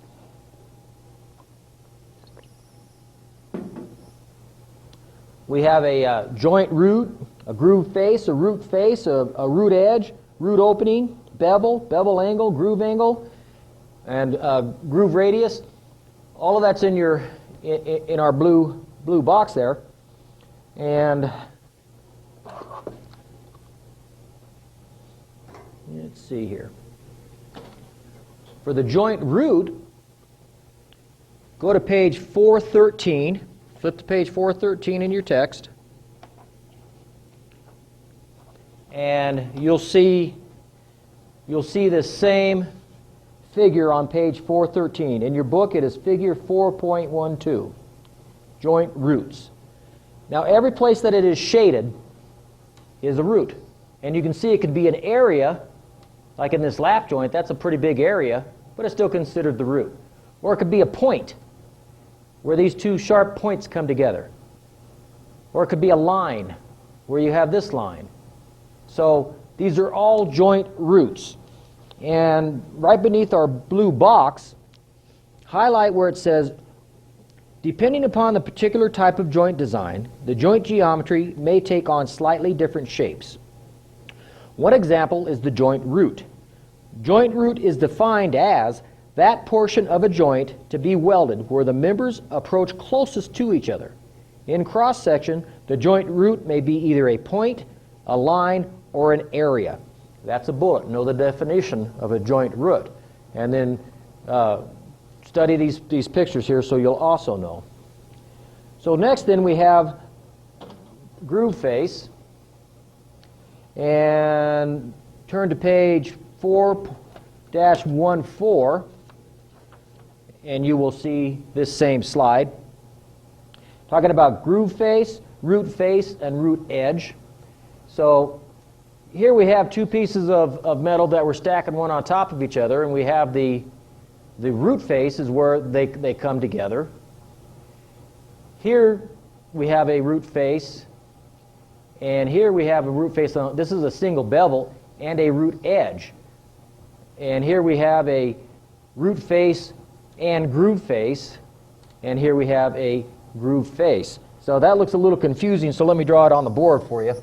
We have a joint root, a groove face, a root face, a root edge, root opening, bevel angle, groove angle, and groove radius. All of that's in our blue box there. And let's see here. For the joint root, go to page 413. Flip to page 413 in your text, and you'll see this same figure on page 413. In your book, it is figure 4.12, joint roots. Now, every place that it is shaded is a root, and you can see it could be an area, like in this lap joint. That's a pretty big area, but it's still considered the root. Or it could be a point, where these two sharp points come together. Or it could be a line, where you have this line. So these are all joint roots. And right beneath our blue box, highlight where it says, depending upon the particular type of joint design, the joint geometry may take on slightly different shapes. One example is the joint root. Joint root is defined as that portion of a joint to be welded where the members approach closest to each other. In cross-section, the joint root may be either a point, a line, or an area. That's a bullet. Know the definition of a joint root. And then study these pictures here so you'll also know. So next then we have groove face. And turn to page 4-14. And you will see this same slide. Talking about groove face, root and root edge. So here we have two pieces of metal that we're stacking one on top of each other, and we have the root face is where they come together. Here we have a root face, and here we have a root face. This is a single bevel and a root edge. And here we have a root face and groove face, and here we have a groove face. So that looks a little confusing, so let me draw it on the board for you.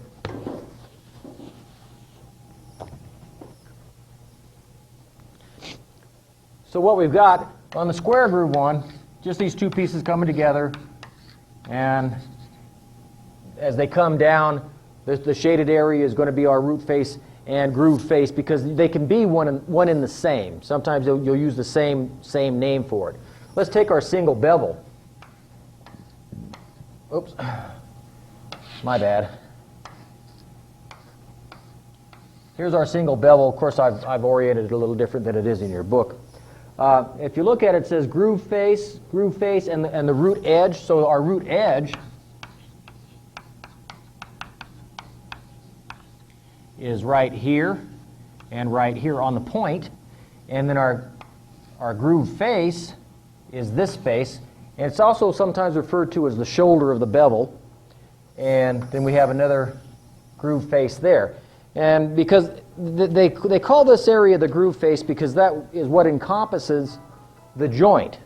So what we've got on the square groove one, just these two pieces coming together, and as they come down, the shaded area is going to be our root face and groove face, because they can be one in the same. Sometimes you'll use the same name for it. Let's take our single bevel. Oops, my bad. Here's our single bevel. Of course, I've oriented it a little different than it is in your book. If you look at it, it says groove face, and the root edge. So our root edge is right here and right here on the point, and then our groove face is this face, and it's also sometimes referred to as the shoulder of the bevel, and then we have another groove face there. And because they call this area the groove face because that is what encompasses the joint.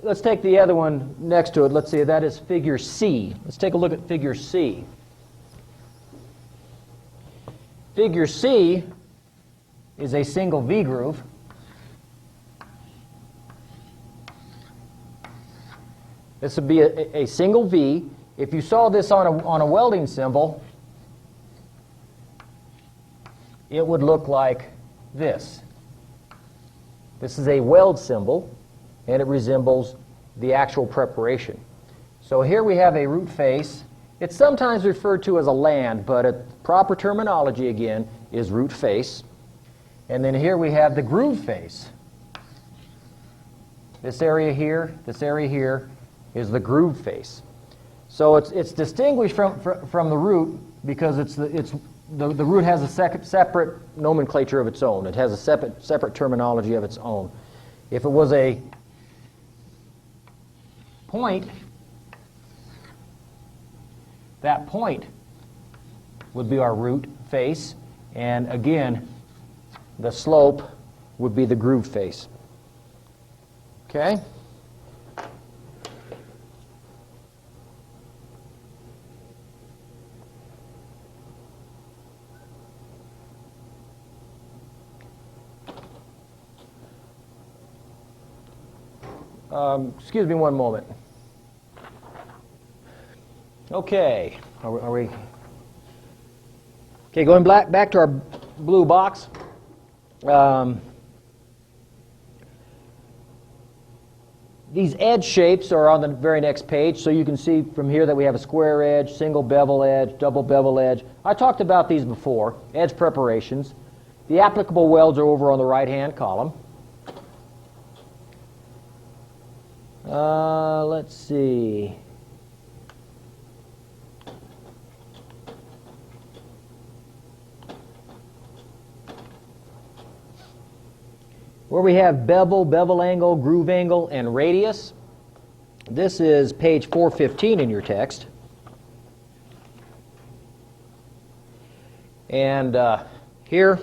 Let's take the other one next to it. Let's see, that is figure C. Let's take a look at figure C. Figure C is a single V groove. This would be a single V. If you saw this on a welding symbol, it would look like this. This is a weld symbol, and it resembles the actual preparation. So here we have a root face. It's sometimes referred to as a land, but a proper terminology again is root face. And then here we have the groove face. This area here is the groove face. So it's distinguished from the root because the root has a separate nomenclature of its own. It has a separate terminology of its own. If it was a point, that point would be our root face, and again, the slope would be the groove face. Okay? Excuse me one moment. Okay, are we? Okay, going back to our blue box. These edge shapes are on the very next page, so you can see from here that we have a square edge, single bevel edge, double bevel edge. I talked about these before, edge preparations. The applicable welds are over on the right-hand column. Let's see. Where we have bevel, bevel angle, groove angle, and radius. This is page 415 in your text. And here,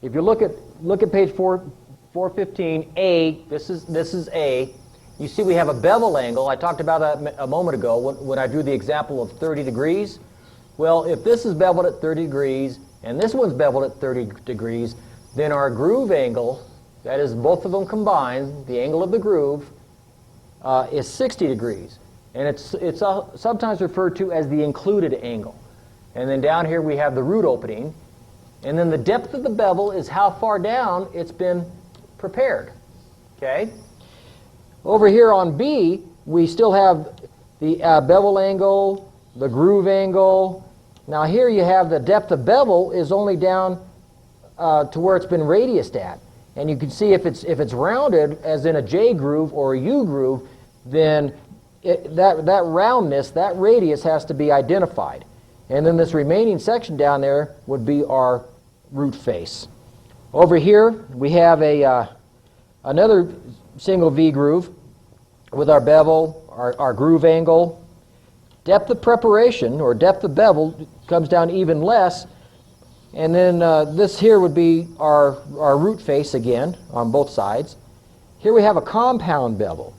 if you look at page 415, A, this is A. You see we have a bevel angle. I talked about that a moment ago when I drew the example of 30 degrees. Well, if this is beveled at 30 degrees and this one's beveled at 30 degrees, then our groove angle, that is both of them combined, the angle of the groove, is 60 degrees. And it's sometimes referred to as the included angle. And then down here we have the root opening. And then the depth of the bevel is how far down it's been prepared. Okay? Over here on B, we still have the bevel angle, the groove angle. Now here you have the depth of bevel is only down to where it's been radiused at. And you can see if it's rounded, as in a J groove or a U groove, then that roundness, that radius has to be identified. And then this remaining section down there would be our root face. Over here we have another single V groove with our bevel, our groove angle. Depth of preparation, or depth of bevel, comes down even less. And then this here would be our root face again on both sides. Here we have a compound bevel.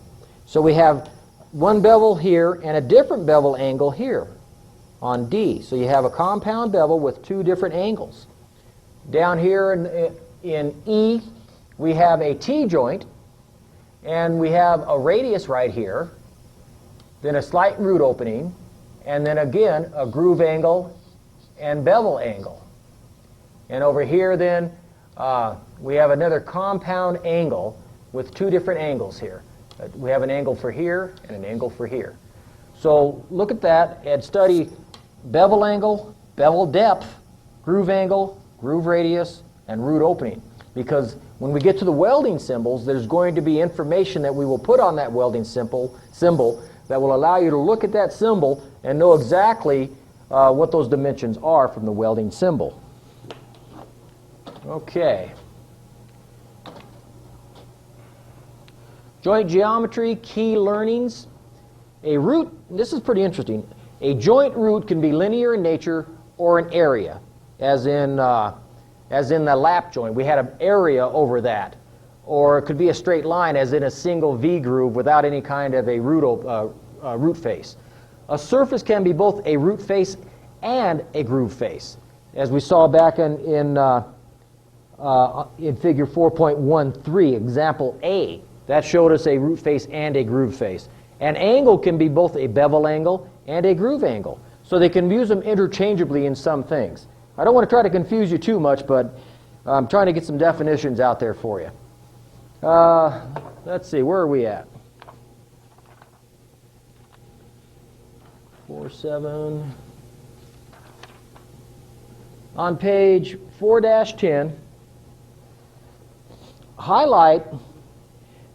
So we have one bevel here and a different bevel angle here on D. So you have a compound bevel with two different angles. Down here in E, we have a T-joint, and we have a radius right here, then a slight root opening, and then again a groove angle and bevel angle. And over here then we have another compound angle with two different angles here. We have an angle for here and an angle for here. So look at that and study bevel angle, bevel depth, groove angle, groove radius, and root opening. Because when we get to the welding symbols, there's going to be information that we will put on that welding symbol that will allow you to look at that symbol and know exactly what those dimensions are from the welding symbol. Okay. Joint geometry, key learnings. A root, this is pretty interesting. A joint root can be linear in nature or an area, as in the lap joint. We had an area over that. Or it could be a straight line, as in a single V groove without any kind of a root face. A surface can be both a root face and a groove face, as we saw back in figure 4.13, example A. That showed us a root face and a groove face. An angle can be both a bevel angle and a groove angle. So they can use them interchangeably in some things. I don't want to try to confuse you too much, but I'm trying to get some definitions out there for you. Let's see, where are we at? 4.7. On page 4-10, highlight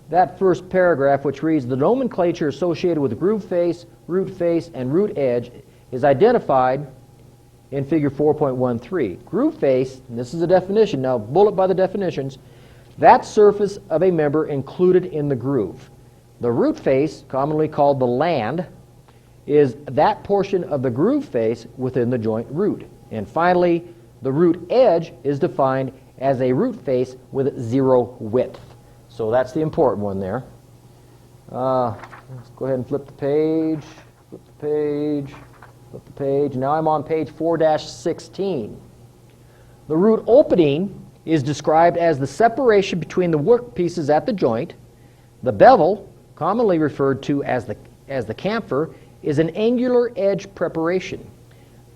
that first paragraph, which reads, the nomenclature associated with groove face, and root edge is identified in figure 4.13. Groove face, and this is a definition, now bullet by the definitions, that surface of a member included in the groove. The root face, commonly called the land, is that portion of the groove face within the joint root. And finally, the root edge is defined as a root face with zero width. So that's the important one there. Let's go ahead and flip the page, flip the page, flip the page. Now I'm on page 4-16. The root opening is described as the separation between the work pieces at the joint. The bevel, commonly referred to as the chamfer, is an angular edge preparation.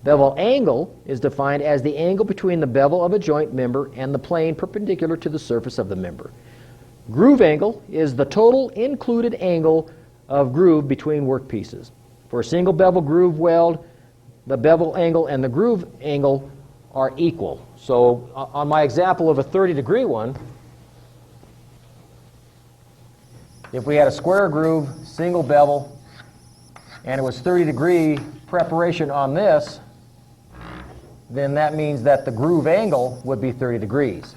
Bevel angle is defined as the angle between the bevel of a joint member and the plane perpendicular to the surface of the member. Groove angle is the total included angle of groove between work pieces. For a single bevel groove weld, the bevel angle and the groove angle are equal. So on my example of a 30-degree one, if we had a square groove, single bevel, and it was 30-degree preparation on this, then that means that the groove angle would be 30 degrees.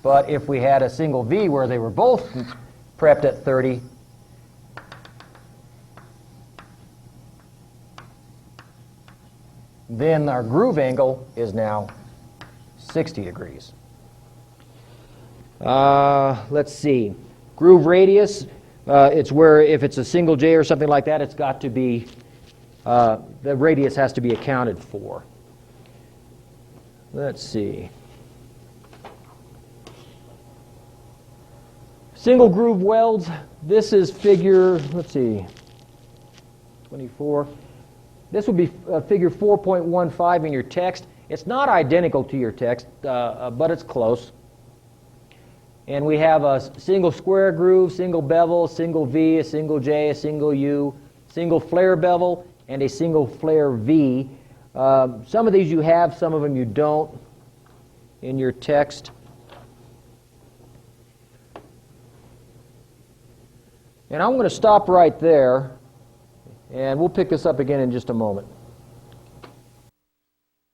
But if we had a single V where they were both prepped at 30, then our groove angle is now 60 degrees. Let's see. Groove radius, it's where if it's a single J or something like that, it's got to be, the radius has to be accounted for. Let's see. Single groove welds, this is figure, let's see, 24. This would be figure 4.15 in your text. It's not identical to your text, but it's close. And we have a single square groove, single bevel, single V, a single J, a single U, single flare bevel, and a single flare V. Some of these you have, some of them you don't in your text. And I'm going to stop right there And we'll pick this up again in just a moment.